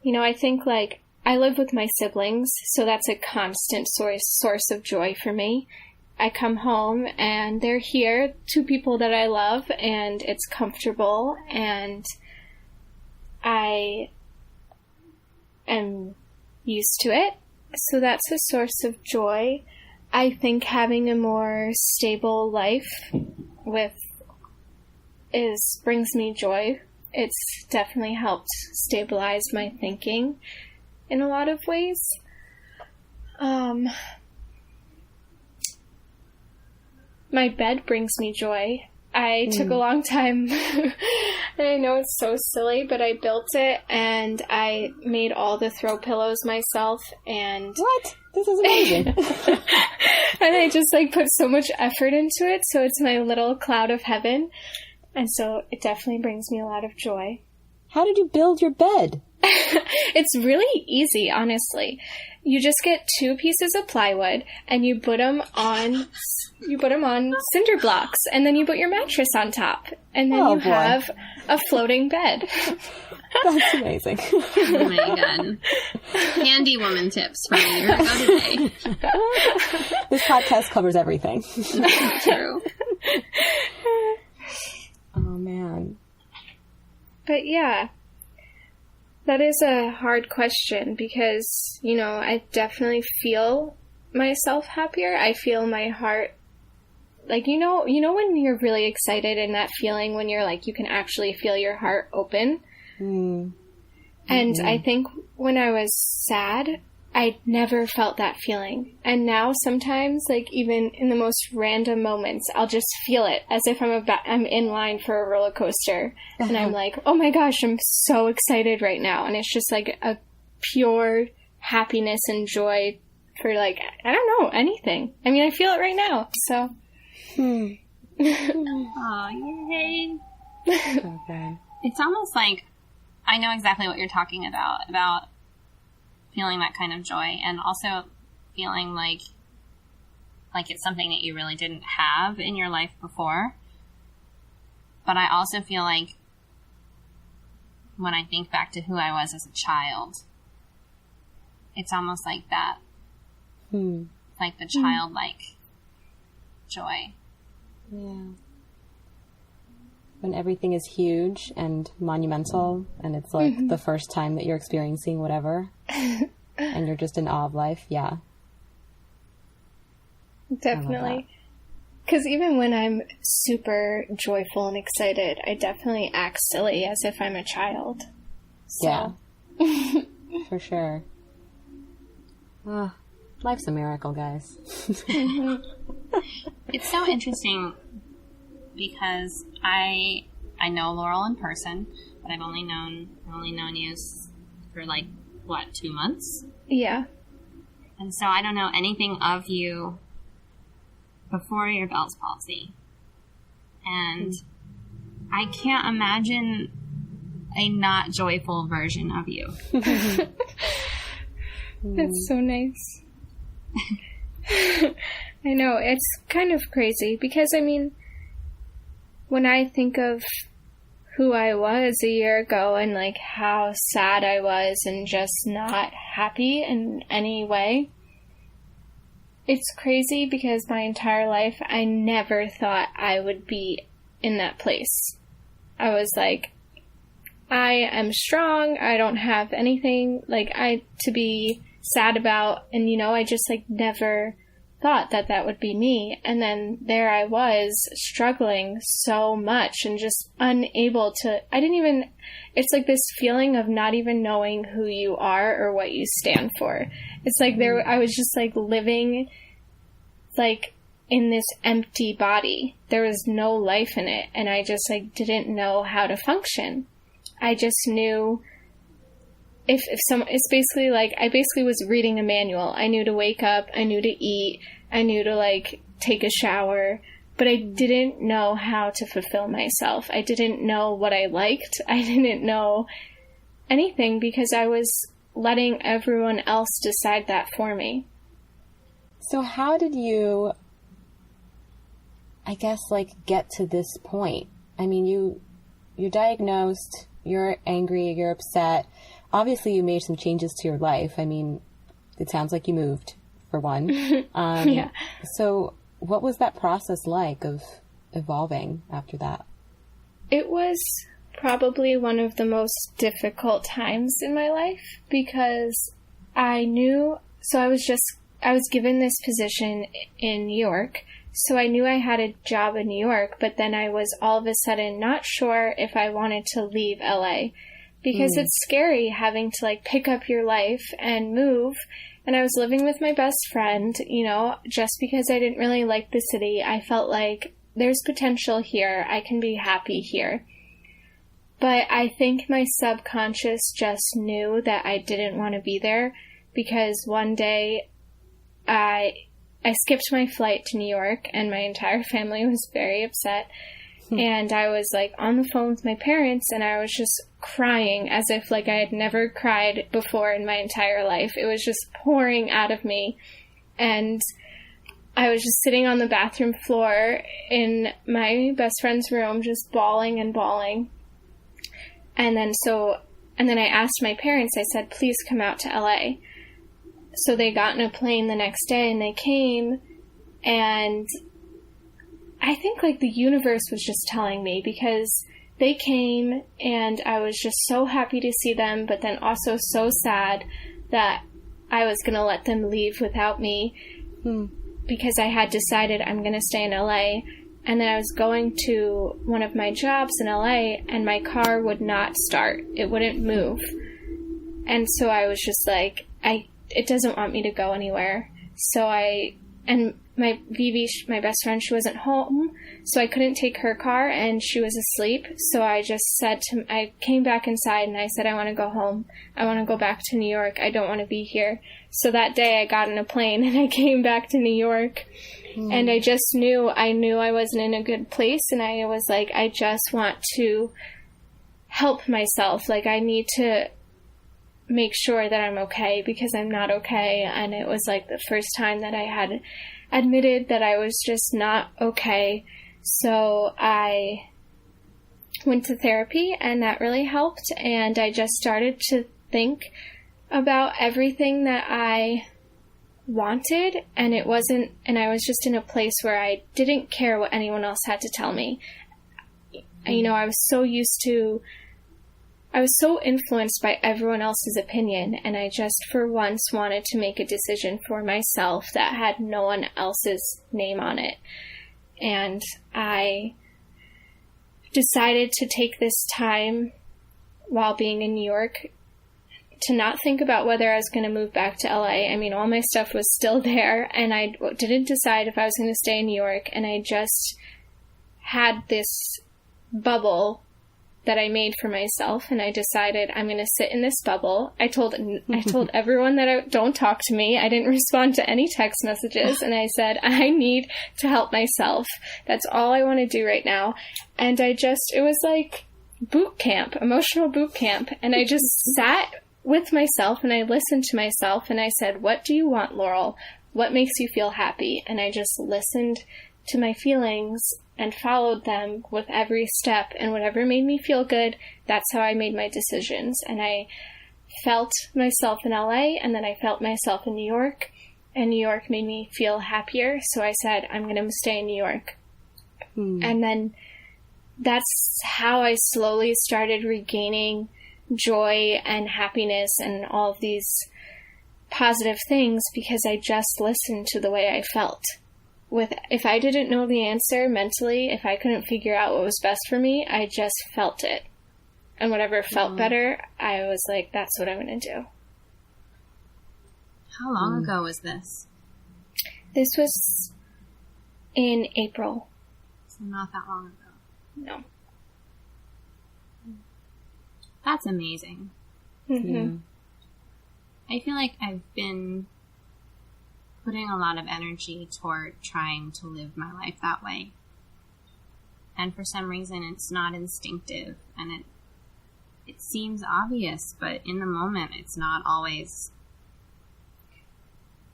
You know, I think like I live with my siblings, so that's a constant source of joy for me. I come home and they're here, two people that I love, and it's comfortable, and I am used to it. So that's a source of joy. I think having a more stable life brings me joy. It's definitely helped stabilize my thinking in a lot of ways. My bed brings me joy. I took a long time, and I know it's so silly, but I built it, and I made all the throw pillows myself, and... What? This is amazing. And I just, put so much effort into it, so it's my little cloud of heaven, and so it definitely brings me a lot of joy. How did you build your bed? It's really easy, honestly. You just get 2 pieces of plywood and you put them on cinder blocks, and then you put your mattress on top, and then you have a floating bed. That's amazing. Oh my god. Handy woman tips from a year ago today. This podcast covers everything. True. Oh man. But yeah, that is a hard question because, you know, I definitely feel myself happier. I feel my heart, like, you know when you're really excited and that feeling when you're like, you can actually feel your heart open. Mm. And I think when I was sad, I never felt that feeling. And now sometimes, like, even in the most random moments, I'll just feel it as if I'm in line for a roller coaster. And I'm like, oh my gosh, I'm so excited right now. And it's just like a pure happiness and joy for, like, I don't know, anything. I mean, I feel it right now. So. Aw, yay. Okay. It's almost like I know exactly what you're talking about feeling that kind of joy, and also feeling like it's something that you really didn't have in your life before. But I also feel like when I think back to who I was as a child, it's almost like that. Like the childlike joy. Yeah. When everything is huge and monumental, and it's like the first time that you're experiencing whatever, and you're just in awe of life, yeah. Definitely. Because even when I'm super joyful and excited, I definitely act silly as if I'm a child. So. Yeah. For sure. Life's a miracle, guys. It's so interesting because I know Laurel in person, but I've only known you for 2 months? Yeah. And so I don't know anything of you before your Bell's palsy. And I can't imagine a not joyful version of you. That's so nice. I know, it's kind of crazy because, I mean, when I think of who I was a year ago and like how sad I was and just not happy in any way, it's crazy because my entire life I never thought I would be in that place. I was like, I am strong, I don't have anything to be sad about, and I just never thought that would be me. And then there I was struggling so much and just unable to, it's like this feeling of not even knowing who you are or what you stand for. It's like I was just living in this empty body. There was no life in it, and I just didn't know how to function. I just knew it's basically I basically was reading a manual. I knew to wake up, I knew to eat, I knew to take a shower, but I didn't know how to fulfill myself. I didn't know what I liked. I didn't know anything because I was letting everyone else decide that for me. So how did you, I guess, get to this point? I mean, you're diagnosed, you're angry, you're upset. Obviously, you made some changes to your life. I mean, it sounds like you moved, for one. Yeah. So what was that process like of evolving after that? It was probably one of the most difficult times in my life because I was given this position in New York. So I knew I had a job in New York, but then I was all of a sudden not sure if I wanted to leave LA because it's scary having to pick up your life and move. And I was living with my best friend, just because I didn't really like the city. I felt like there's potential here. I can be happy here. But I think my subconscious just knew that I didn't want to be there because one day I skipped my flight to New York and my entire family was very upset. And I was on the phone with my parents and I was just crying as if like I had never cried before in my entire life. It was just pouring out of me. And I was just sitting on the bathroom floor in my best friend's room, just bawling and bawling. And then I asked my parents, I said, please come out to LA. So they got in a plane the next day and they came, and I think like the universe was just telling me, because they came and I was just so happy to see them, but then also so sad that I was going to let them leave without me because I had decided I'm going to stay in LA. And then I was going to one of my jobs in LA and my car would not start. It wouldn't move. And so I was just like, it doesn't want me to go anywhere. And my my best friend, she wasn't home, so I couldn't take her car and she was asleep. So I just I came back inside and I said, I want to go home. I want to go back to New York. I don't want to be here. So that day I got in a plane and I came back to New York. And I just knew I wasn't in a good place. And I was like, I just want to help myself. Like, I need to make sure that I'm okay because I'm not okay. And it was like the first time that I had admitted that I was just not okay. So I went to therapy and that really helped. And I just started to think about everything that I wanted, and I was just in a place where I didn't care what anyone else had to tell me. You know, I was so influenced by everyone else's opinion, and I just for once wanted to make a decision for myself that had no one else's name on it. And I decided to take this time while being in New York to not think about whether I was going to move back to LA. I mean, all my stuff was still there, and I didn't decide if I was going to stay in New York, and I just had this bubble that I made for myself, and I decided I'm going to sit in this bubble. I told everyone that don't talk to me. I didn't respond to any text messages, and I said, I need to help myself. That's all I want to do right now. And it was like boot camp, emotional boot camp, and I just sat with myself and I listened to myself and I said, what do you want, Laurel? What makes you feel happy? And I just listened to my feelings and followed them with every step, and whatever made me feel good, that's how I made my decisions. And I felt myself in LA, and then I felt myself in New York, and New York made me feel happier, so I said, I'm going to stay in New York. And then that's how I slowly started regaining joy and happiness and all of these positive things, because I just listened to the way I felt. If I didn't know the answer mentally, if I couldn't figure out what was best for me, I just felt it. And whatever felt better, I was like, that's what I'm going to do. How long ago was this? This was in April. So not that long ago. No. That's amazing. Mm-hmm. I feel like I've been putting a lot of energy toward trying to live my life that way. And for some reason, it's not instinctive, and it seems obvious, but in the moment, it's not always.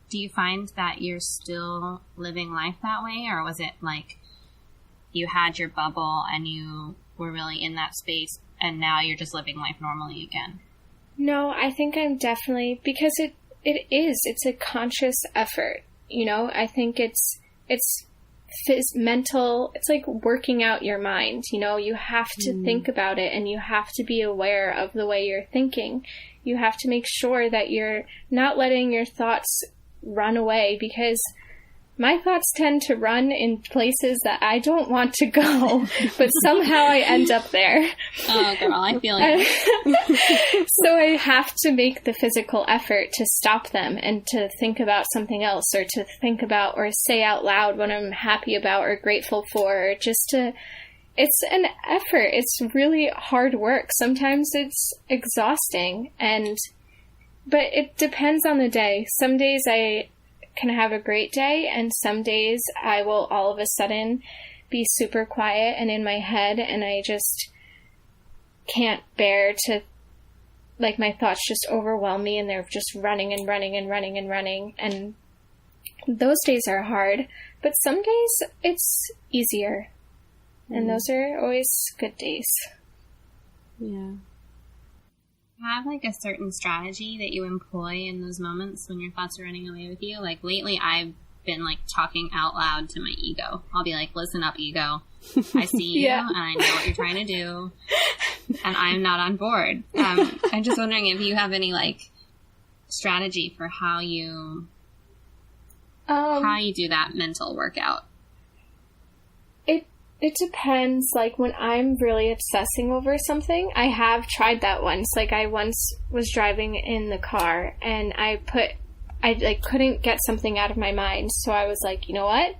Do you find that you're still living life that way, or was it like you had your bubble and you were really in that space, and now you're just living life normally again? No, I think I'm definitely, because it's a conscious effort, you know? I think it's mental, it's like working out your mind, you know? You have to think about it, and you have to be aware of the way you're thinking. You have to make sure that you're not letting your thoughts run away, because my thoughts tend to run in places that I don't want to go, but somehow I end up there. Oh, girl, I feel you. So I have to make the physical effort to stop them and to think about something else, or to think about or say out loud what I'm happy about or grateful for, or just to... It's an effort. It's really hard work. Sometimes it's exhausting, but it depends on the day. Some days I can have a great day, and some days I will all of a sudden be super quiet and in my head, and I just can't bear to, like, my thoughts just overwhelm me and they're just running and running and running and running. And those days are hard, but some days it's easier. And those are always good days. Yeah. Have like a certain strategy that you employ in those moments when your thoughts are running away with you? Like lately I've been like talking out loud to my ego. I'll be like, listen up, ego. I see you and I know what you're trying to do and I'm not on board. I'm just wondering if you have any like strategy for how you do that mental workout. It depends. Like, when I'm really obsessing over something, I have tried that once. Like, I once was driving in the car, and I couldn't get something out of my mind, so I was like, you know what?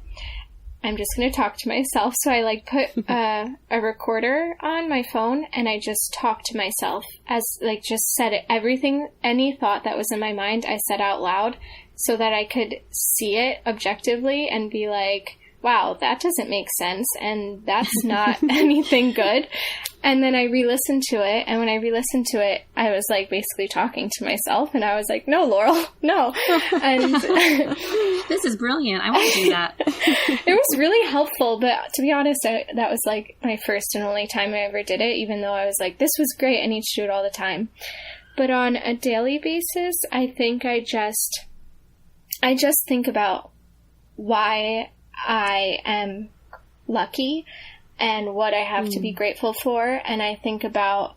I'm just going to talk to myself. So I, like, put a recorder on my phone, and I just talked to myself as, like, just said it. Everything, any thought that was in my mind, I said out loud so that I could see it objectively and be like, wow, that doesn't make sense, and that's not anything good. And then I re-listened to it, and when I re-listened to it, I was, like, basically talking to myself, and I was like, no, Laurel, no. And this is brilliant. I want to do that. It was really helpful, but to be honest, that was, like, my first and only time I ever did it, even though I was like, this was great, I need to do it all the time. But on a daily basis, I think I just think about why I am lucky and what I have to be grateful for. And I think about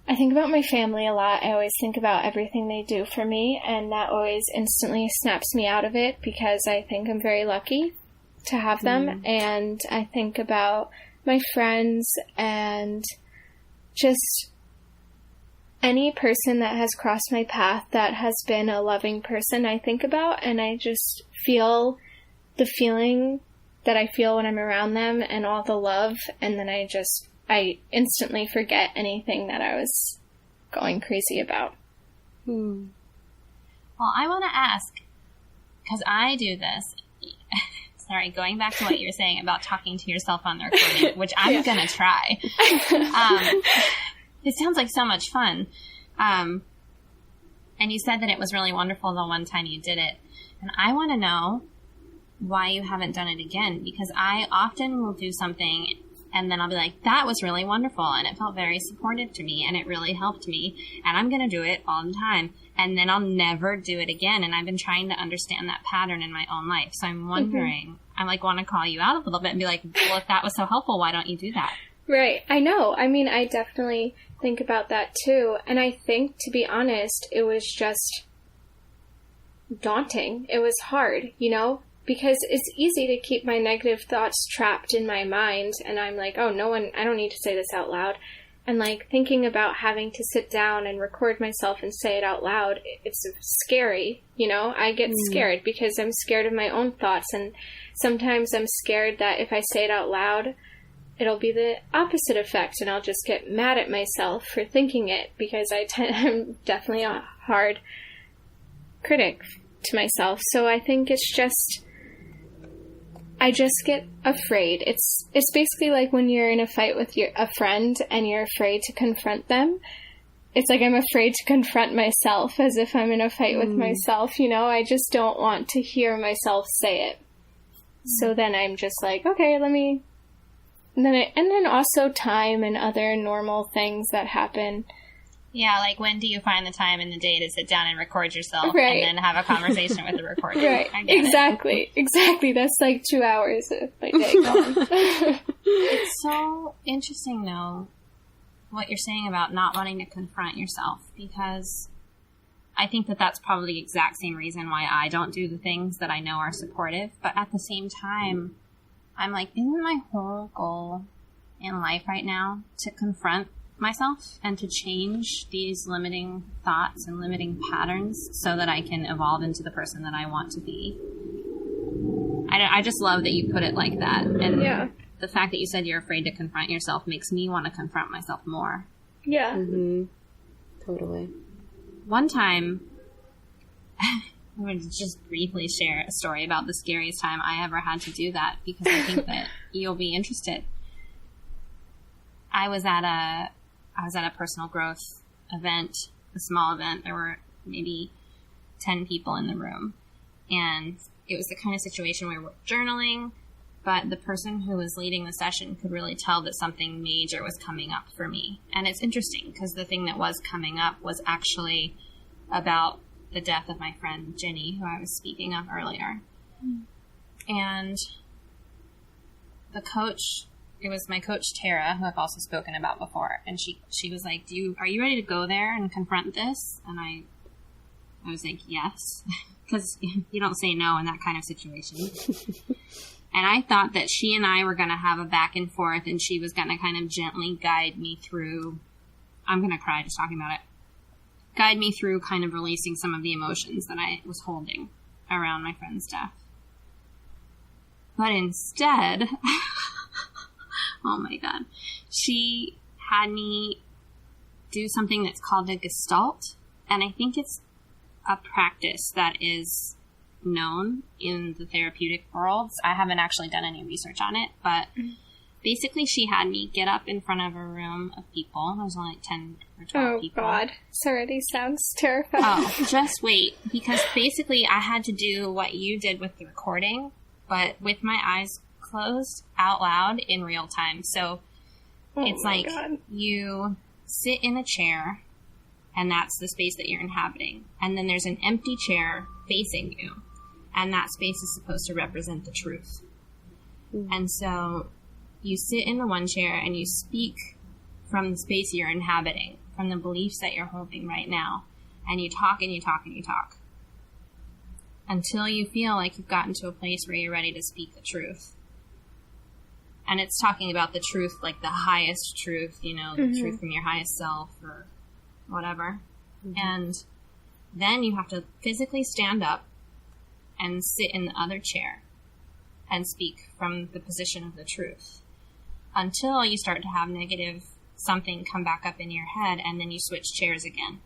my family a lot. I always think about everything they do for me, and that always instantly snaps me out of it because I think I'm very lucky to have them. And I think about my friends and just any person that has crossed my path that has been a loving person I think about, and I just feel the feeling that I feel when I'm around them and all the love, and then I instantly forget anything that I was going crazy about. Well, I want to ask, because I do this, sorry, going back to what you were saying about talking to yourself on the recording, which I'm going to try. It sounds like so much fun. And you said that it was really wonderful the one time you did it. And I want to know why you haven't done it again, because I often will do something and then I'll be like, that was really wonderful and it felt very supportive to me and it really helped me and I'm going to do it all the time, and then I'll never do it again. And I've been trying to understand that pattern in my own life, so I'm wondering, I like want to call you out a little bit and be like, well, if that was so helpful, why don't you do that? Right. I know. I mean, I definitely think about that too, and I think, to be honest, it was just daunting. It was hard, you know? Because it's easy to keep my negative thoughts trapped in my mind, and I'm like, oh, I don't need to say this out loud. And, like, thinking about having to sit down and record myself and say it out loud, it's scary, you know? I get scared because I'm scared of my own thoughts, and sometimes I'm scared that if I say it out loud, it'll be the opposite effect, and I'll just get mad at myself for thinking it, because I'm definitely a hard critic to myself. So I think it's just, I just get afraid. It's basically like when you're in a fight with a friend and you're afraid to confront them. It's like I'm afraid to confront myself, as if I'm in a fight with myself, you know? I just don't want to hear myself say it. So then I'm just like, okay, and then also time and other normal things that happen. Yeah, like when do you find the time in the day to sit down and record yourself right. and then have a conversation with the recording? Right, exactly. That's like 2 hours of my day gone. It's so interesting, though, what you're saying about not wanting to confront yourself, because I think that that's probably the exact same reason why I don't do the things that I know are supportive. But at the same time, I'm like, isn't my whole goal in life right now to confront myself and to change these limiting thoughts and limiting patterns so that I can evolve into the person that I want to be? I just love that you put it like that. And the fact that you said you're afraid to confront yourself makes me want to confront myself more. Yeah. Mm-hmm. Totally. One time, I'm going to just briefly share a story about the scariest time I ever had to do that, because I think that you'll be interested. I was at a personal growth event, a small event. There were maybe 10 people in the room. And it was the kind of situation where we're journaling, but the person who was leading the session could really tell that something major was coming up for me. And it's interesting because the thing that was coming up was actually about the death of my friend Jenny, who I was speaking of earlier. And the coach, it was my coach Tara, who I've also spoken about before, and she was like, are you ready to go there and confront this? And I was like, yes, because you don't say no in that kind of situation. And I thought that she and I were going to have a back and forth, and she was going to kind of gently guide me through, I'm going to cry just talking about it, guide me through kind of releasing some of the emotions that I was holding around my friend's death. But instead, oh my God, she had me do something that's called a gestalt. And I think it's a practice that is known in the therapeutic worlds. I haven't actually done any research on it, but basically she had me get up in front of a room of people. There was only like 10 or 12 people. Oh God, this already sounds terrifying. Oh, just wait. Because basically I had to do what you did with the recording, but with my eyes closed out loud in real time. So it's like God. You sit in a chair, and that's the space that you're inhabiting. And then there's an empty chair facing you. And that space is supposed to represent the truth. Mm-hmm. And so you sit in the one chair and you speak from the space you're inhabiting, from the beliefs that you're holding right now. And you talk and you talk and you talk. Until you feel like you've gotten to a place where you're ready to speak the truth. And it's talking about the truth, like the highest truth, the truth from your highest self or whatever. Mm-hmm. And then you have to physically stand up and sit in the other chair and speak from the position of the truth until you start to have negative something come back up in your head, and then you switch chairs again.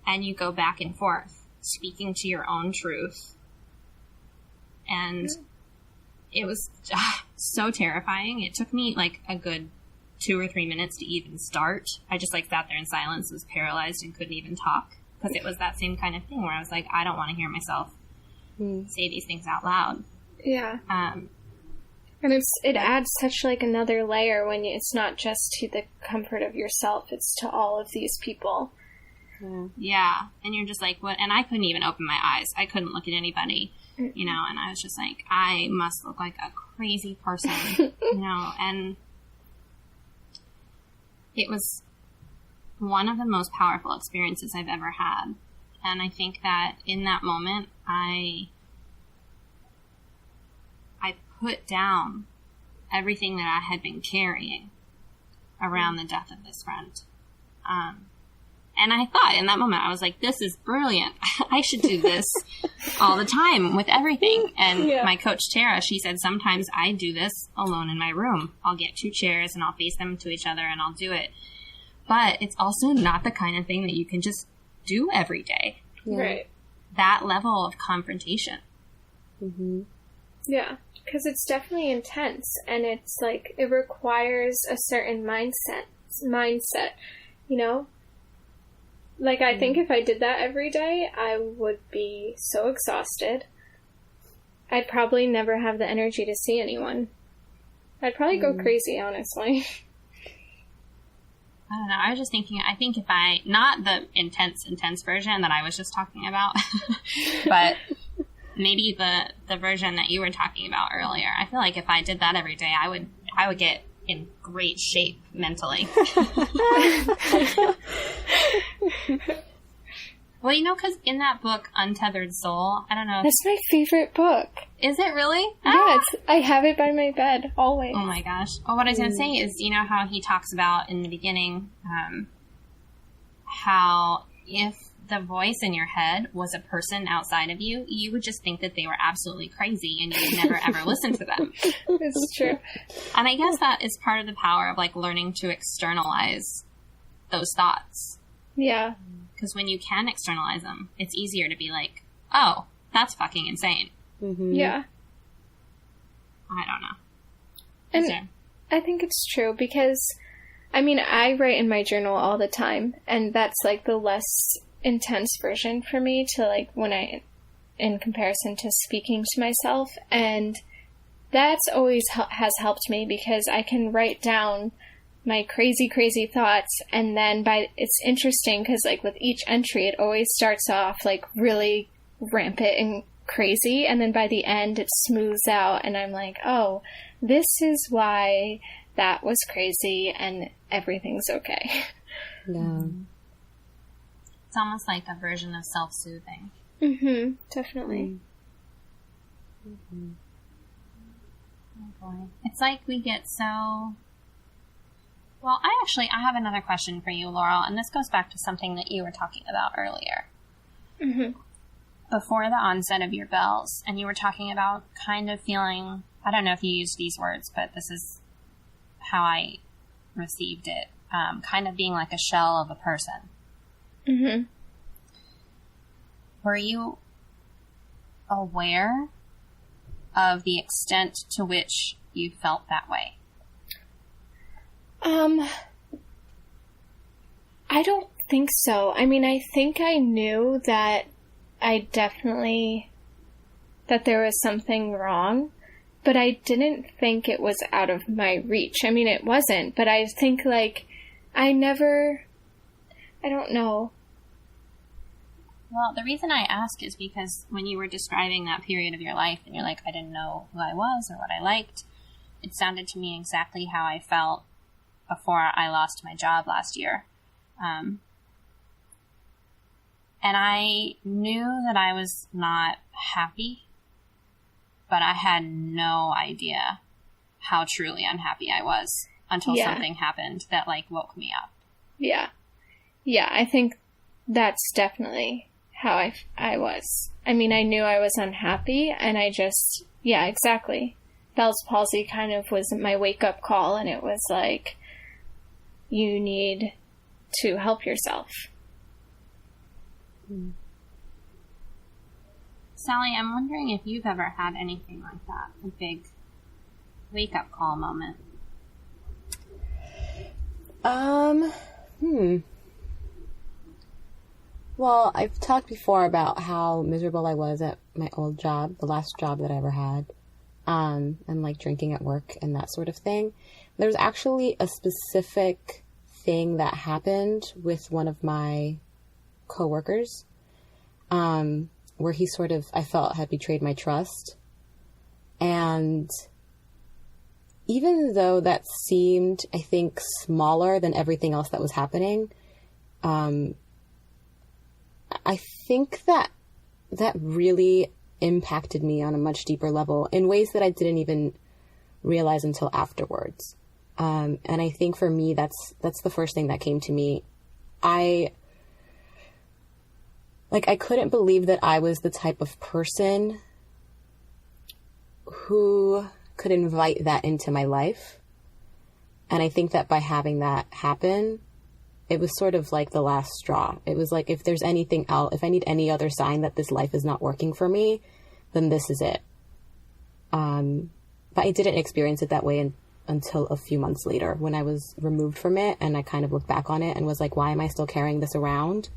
And you go back and forth, speaking to your own truth. And it was so terrifying. It took me like a good 2 or 3 minutes to even start. I just like sat there in silence, was paralyzed, and couldn't even talk. Because it was that same kind of thing where I was like, I don't want to hear myself say these things out loud. Yeah. And it adds such like another layer when it's not just to the comfort of yourself, it's to all of these people. Yeah. And you're just like, what? And I couldn't even open my eyes. I couldn't look at anybody, and I was just like, I must look like a crazy person, and it was one of the most powerful experiences I've ever had. And I think that in that moment, I put down everything that I had been carrying around the death of this friend. And I thought in that moment, I was like, this is brilliant. I should do this all the time with everything. And my coach, Tara, she said, sometimes I do this alone in my room. I'll get 2 chairs and I'll face them to each other and I'll do it. But it's also not the kind of thing that you can just do every day. Right. That level of confrontation. Mm-hmm. Yeah, because it's definitely intense, and it's like, it requires a certain mindset, Like, I think if I did that every day, I would be so exhausted. I'd probably never have the energy to see anyone. I'd probably go crazy, honestly. I don't know. I was just thinking, I think if not the intense version that I was just talking about, but maybe the version that you were talking about earlier. I feel like if I did that every day, I would get in great shape mentally. Well, because in that book, Untethered Soul, I don't know. That's my favorite book. Is it really? Yeah, I have it by my bed, always. Oh my gosh. Well, what I was going to say is, how he talks about in the beginning, how if the voice in your head was a person outside of you, you would just think that they were absolutely crazy and you would never ever listen to them. It's true. And I guess that is part of the power of like learning to externalize those thoughts. Yeah. Because when you can externalize them, it's easier to be like, oh, that's fucking insane. Mm-hmm. Yeah. I don't know. I think it's true because, I mean, I write in my journal all the time, and that's like the less intense version for me to like when in comparison to speaking to myself. And that's always has helped me because I can write down my crazy, crazy thoughts. And then it's interesting because like with each entry, it always starts off like really rampant and crazy. And then by the end, it smooths out. And I'm like, oh, this is why that was crazy and everything's okay. Yeah. It's almost like a version of self-soothing. Mm-hmm. Definitely. Mm-hmm. Oh boy. It's like we get so... Well, I have another question for you, Laurel, and this goes back to something that you were talking about earlier. Mm-hmm. Before the onset of your bells, and you were talking about kind of feeling... I don't know if you used these words, but this is how I received it. Kind of being like a shell of a person. Mm-hmm. Were you aware of the extent to which you felt that way? I don't think so. I mean, I think I knew that that there was something wrong, but I didn't think it was out of my reach. I mean, it wasn't, but I think like I don't know. Well, the reason I ask is because when you were describing that period of your life and you're like, I didn't know who I was or what I liked, it sounded to me exactly how I felt before I lost my job last year. And I knew that I was not happy, but I had no idea how truly unhappy I was until something happened that like woke me up. Yeah. Yeah, I think that's definitely how I was. I mean, I knew I was unhappy, and I just, yeah, exactly. Bell's palsy kind of was my wake-up call, and it was like, you need to help yourself. Sally, I'm wondering if you've ever had anything like that, a big wake-up call moment. Well, I've talked before about how miserable I was at my old job, the last job that I ever had, and like drinking at work and that sort of thing. There's actually a specific thing that happened with one of my coworkers, where he sort of, I felt, had betrayed my trust. And even though that seemed, I think, smaller than everything else that was happening, I think that really impacted me on a much deeper level in ways that I didn't even realize until afterwards. And I think for me, that's the first thing that came to me. I couldn't believe that I was the type of person who could invite that into my life. And I think that by having that happen, it was sort of like the last straw. It was like, if there's anything else, if I need any other sign that this life is not working for me, then this is it. But I didn't experience it that way until a few months later when I was removed from it, and I kind of looked back on it and was like, why am I still carrying this around?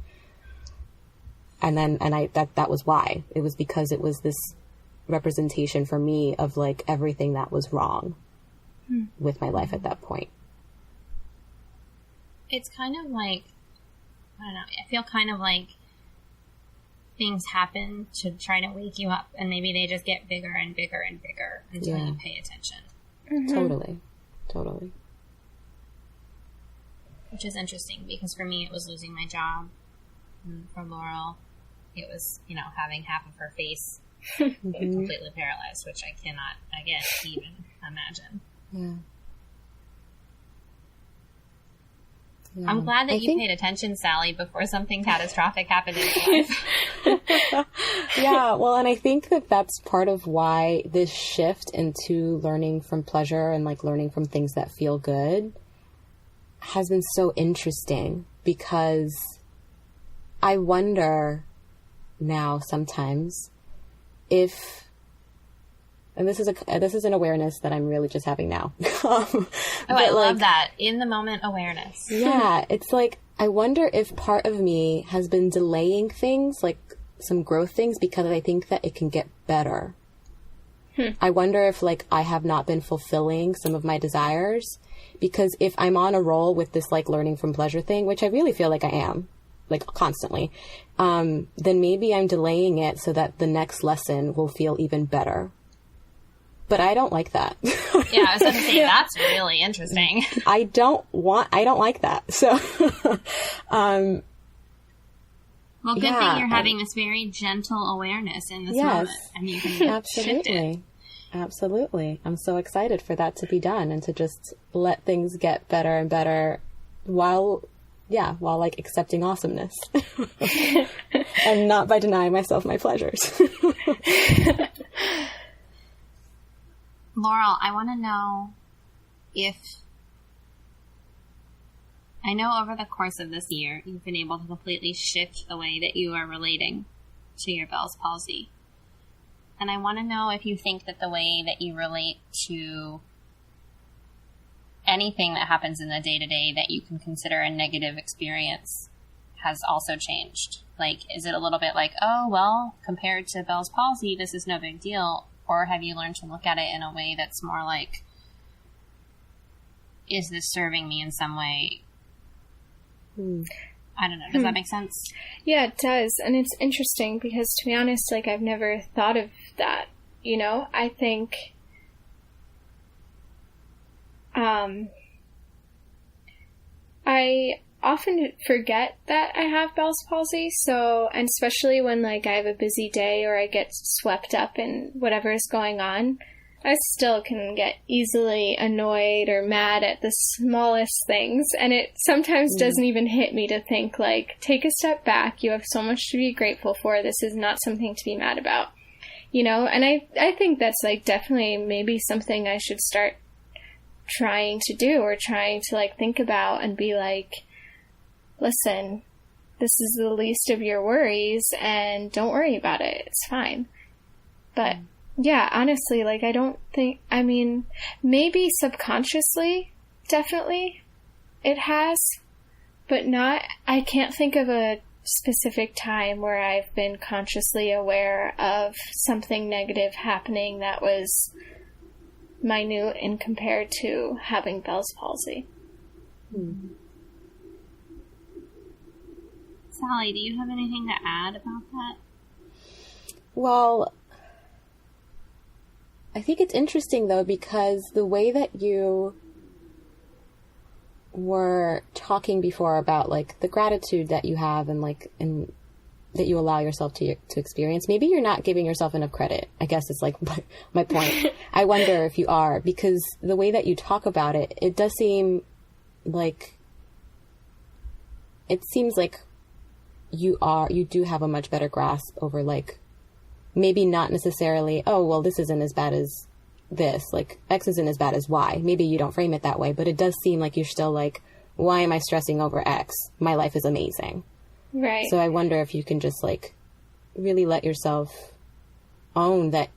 And that was why. It was because it was this representation for me of like everything that was wrong with my life at that point. It's kind of like, I don't know, I feel kind of like things happen to try to wake you up, and maybe they just get bigger and bigger and bigger until you pay attention. Mm-hmm. Totally. Which is interesting, because for me it was losing my job. And for Laurel, it was, having half of her face completely paralyzed, which I cannot, again, even imagine. Yeah. Yeah. I'm glad that you paid attention, Sally, before something catastrophic happened in your life. Yeah, well, and I think that that's part of why this shift into learning from pleasure and like learning from things that feel good has been so interesting, because I wonder now sometimes if And this is an awareness that I'm really just having now. I love that. In the moment awareness. Yeah. It's like, I wonder if part of me has been delaying things, like some growth things, because I think that it can get better. I wonder if like I have not been fulfilling some of my desires, because if I'm on a roll with this like learning from pleasure thing, which I really feel like I am, like constantly, then maybe I'm delaying it so that the next lesson will feel even better. But I don't like that. Yeah, I was going to say, that's really interesting. I don't like that. So, well, good thing you're having this very gentle awareness in this moment. And you can shift it. Absolutely. I'm so excited for that to be done and to just let things get better and better while like accepting awesomeness and not by denying myself my pleasures. Laurel, I want to know if, I know over the course of this year, you've been able to completely shift the way that you are relating to your Bell's palsy. And I want to know if you think that the way that you relate to anything that happens in the day-to-day that you can consider a negative experience has also changed. Like, is it a little bit like, oh, well, compared to Bell's palsy, this is no big deal? Or have you learned to look at it in a way that's more like, is this serving me in some way? I don't know. Does that make sense? Yeah, it does. And it's interesting because, to be honest, like, I've never thought of that. You know, I think, I often forget that I have Bell's palsy. So, and especially when like I have a busy day or I get swept up in whatever is going on, I still can get easily annoyed or mad at the smallest things. And it sometimes doesn't even hit me to think like, take a step back. You have so much to be grateful for. This is not something to be mad about, you know? And I think that's like definitely maybe something I should start trying to do or trying to like think about and be like, listen, this is the least of your worries and don't worry about it. It's fine. But yeah, honestly, like I don't think, I mean, maybe subconsciously, definitely it has, but not, I can't think of a specific time where I've been consciously aware of something negative happening that was minute and compared to having Bell's palsy. Sally, do you have anything to add about that? Well, I think it's interesting though, because the way that you were talking before about like the gratitude that you have and like, and that you allow yourself to experience, maybe you're not giving yourself enough credit. I guess it's like my point. I wonder if you are, because the way that you talk about it, it does seem like, it seems like you do have a much better grasp over like, maybe not necessarily, oh, well, this isn't as bad as this, like X isn't as bad as Y. Maybe you don't frame it that way, but it does seem like you're still like, why am I stressing over X? My life is amazing. Right. So I wonder if you can just like really let yourself own that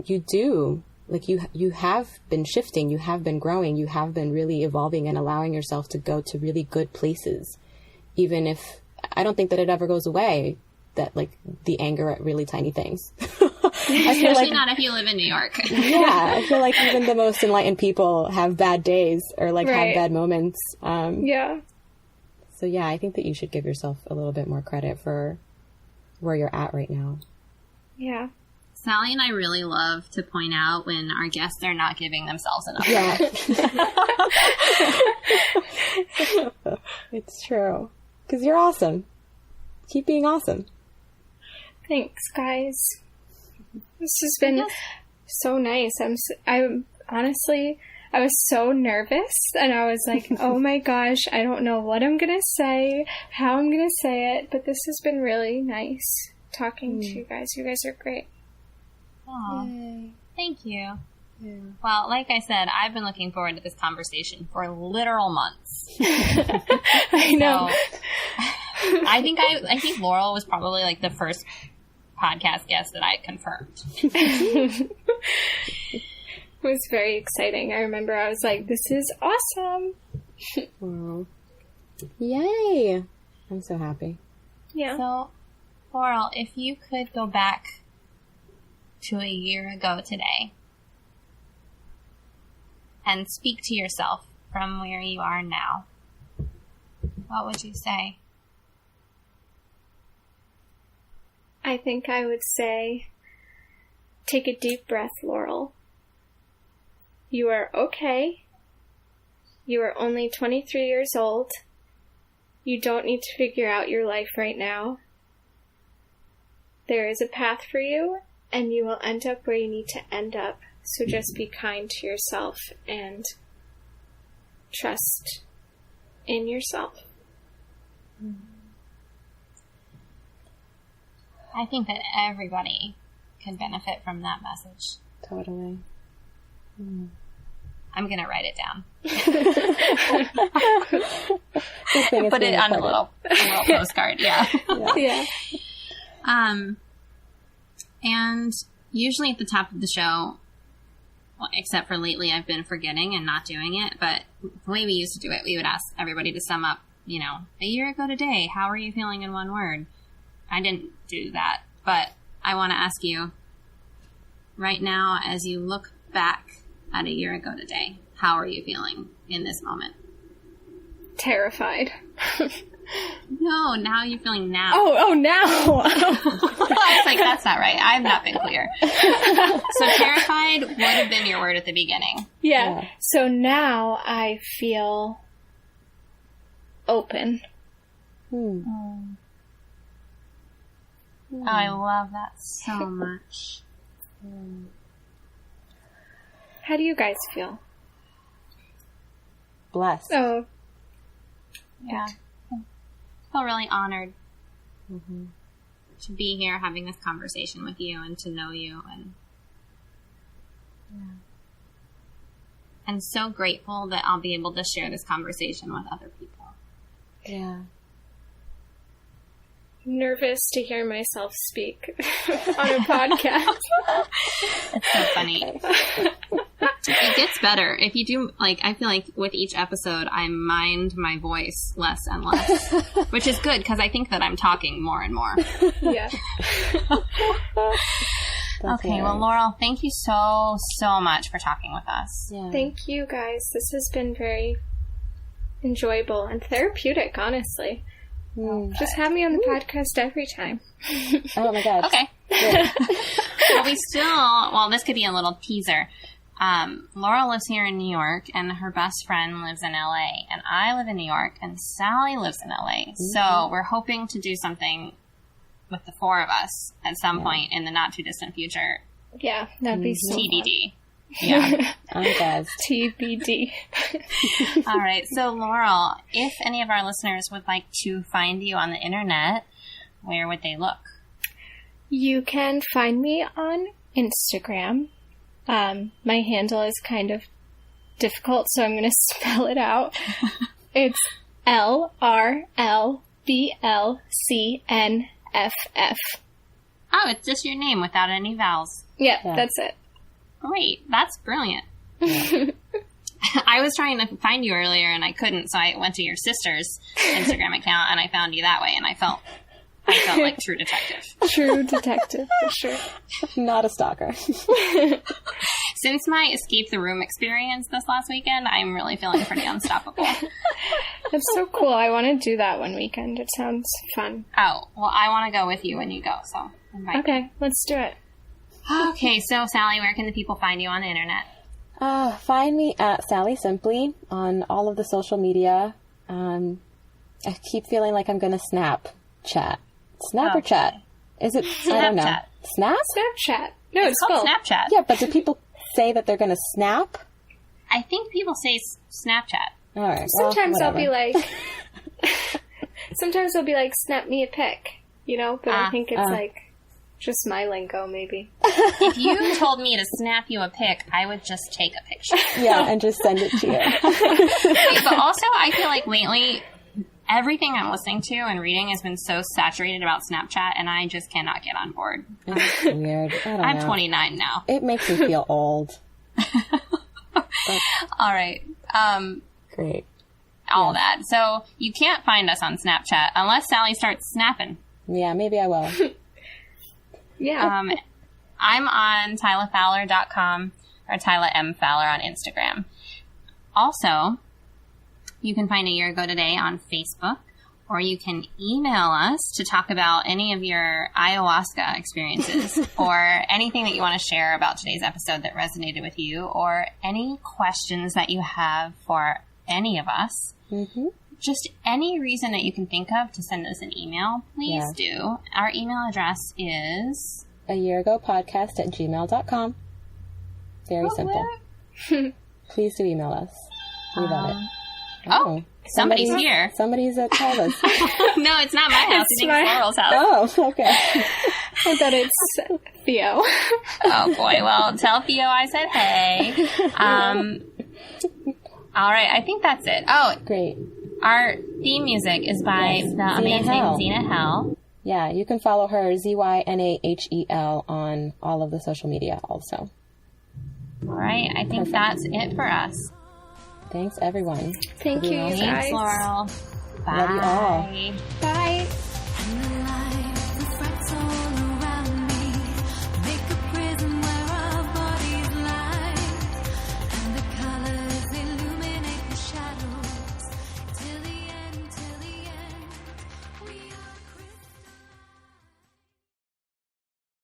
you do, like you have been shifting, you have been growing, you have been really evolving and allowing yourself to go to really good places. Even if, I don't think that it ever goes away, that like the anger at really tiny things. Especially like, not if you live in New York. Yeah, I feel like even the most enlightened people have bad days or like have bad moments. Yeah. So yeah, I think that you should give yourself a little bit more credit for where you're at right now. Yeah. Sally and I really love to point out when our guests are not giving themselves enough credit. Yeah. It's true. Because you're awesome. Keep being awesome. Thanks, guys. This has been so nice. I'm honestly, I was so nervous and I was like, oh my gosh, I don't know what I'm going to say, how I'm going to say it, but this has been really nice talking to you guys. You guys are great. Aw, thank you. Yeah. Well, like I said, I've been looking forward to this conversation for literal months. I know. So, I think Laurel was probably like the first podcast guest that I confirmed. It was very exciting. I remember I was like, this is awesome. Wow. Yay! I'm so happy. Yeah. So, Laurel, if you could go back to a year ago today and speak to yourself from where you are now, what would you say? I think I would say, take a deep breath, Laurel. You are okay. You are only 23 years old. You don't need to figure out your life right now. There is a path for you, and you will end up where you need to end up. So just be kind to yourself and trust in yourself. I think that everybody can benefit from that message. Totally. I'm going to write it down. Put it on a little postcard, yeah. Yeah. And usually at the top of the show, well, except for lately I've been forgetting and not doing it, but the way we used to do it, we would ask everybody to sum up, a year ago today, how are you feeling in one word? I didn't do that, but I want to ask you, right now, as you look back at a year ago today, how are you feeling in this moment? Terrified. No, now you're feeling now. Oh, now! I was like, that's not right. I've not been clear. So terrified would have been your word at the beginning. Yeah. So now I feel open. Oh, I love that so much. How do you guys feel? Blessed. Oh, Yeah. I feel really honored to be here having this conversation with you and to know you, and so grateful that I'll be able to share this conversation with other people. Yeah. nervous to hear myself speak on a podcast. It's so funny. It gets better. If you do, I feel like with each episode, I mind my voice less and less, which is good because I think that I'm talking more and more. Yeah. Okay, well, Laurel, thank you so much for talking with us. Yeah. Thank you, guys. This has been very enjoyable and therapeutic, honestly. Just have me on the podcast every time. Oh my god. Okay. Well, this could be a little teaser. Laurel lives here in New York, and her best friend lives in LA, and I live in New York, and Sally lives in LA. Mm-hmm. So we're hoping to do something with the four of us at some point in the not too distant future. Yeah, that'd be so TBD. Yeah. TBD. All right. So, Laurel, if any of our listeners would like to find you on the internet, where would they look? You can find me on Instagram. My handle is kind of difficult, so I'm going to spell it out. It's LRLBLCNFF. Oh, it's just your name without any vowels. Yeah, that's it. Great. That's brilliant. I was trying to find you earlier and I couldn't, so I went to your sister's Instagram account and I found you that way, and I felt like true detective. True detective, for sure. Not a stalker. Since my escape the room experience this last weekend, I'm really feeling pretty unstoppable. That's so cool. I want to do that one weekend. It sounds fun. Oh, well, I want to go with you when you go, so invite me. Okay, let's do it. Okay, so Sally, where can the people find you on the internet? Find me at Sally Simply on all of the social media. I keep feeling like I'm going to Snapchat. Snap or chat? Is it? Snapchat. I don't know. Snap? Snapchat. No, it's called spelled Snapchat. Yeah, but do people say that they're going to snap? I think people say Snapchat. All right. Sometimes well, I'll be like, snap me a pic, but I think it's like just my lingo, maybe. If you told me to snap you a pic, I would just take a picture. Yeah, and just send it to you. Wait, but also, I feel like lately, everything I'm listening to and reading has been so saturated about Snapchat, and I just cannot get on board. It's weird. I'm 29 now. It makes me feel old. All right. Great. All that. So you can't find us on Snapchat unless Sally starts snapping. Yeah, maybe I will. Yeah. I'm on TylaFowler.com or Tyla M. Fowler on Instagram. Also, you can find A Year Ago Today on Facebook, or you can email us to talk about any of your ayahuasca experiences or anything that you want to share about today's episode that resonated with you, or any questions that you have for any of us. Mm-hmm. Just any reason that you can think of to send us an email, please do. Our email address is ayearagopodcast@gmail.com. Very simple. Please do email us. We love it. Oh, somebody's here. Somebody's at Tyla's. No, it's not my house. I think it's Laurel's house. Oh, okay. I thought it's Theo. Oh, boy. Well, tell Theo I said hey. All right. I think that's it. Oh, Great. our theme music is by the amazing Zena Hell. Yeah, you can follow her, ZYNAHEL, on all of the social media also. All right. I think that's it for us. Thanks, everyone. Thank you, Thanks, guys. Laurel. Bye. Love you all.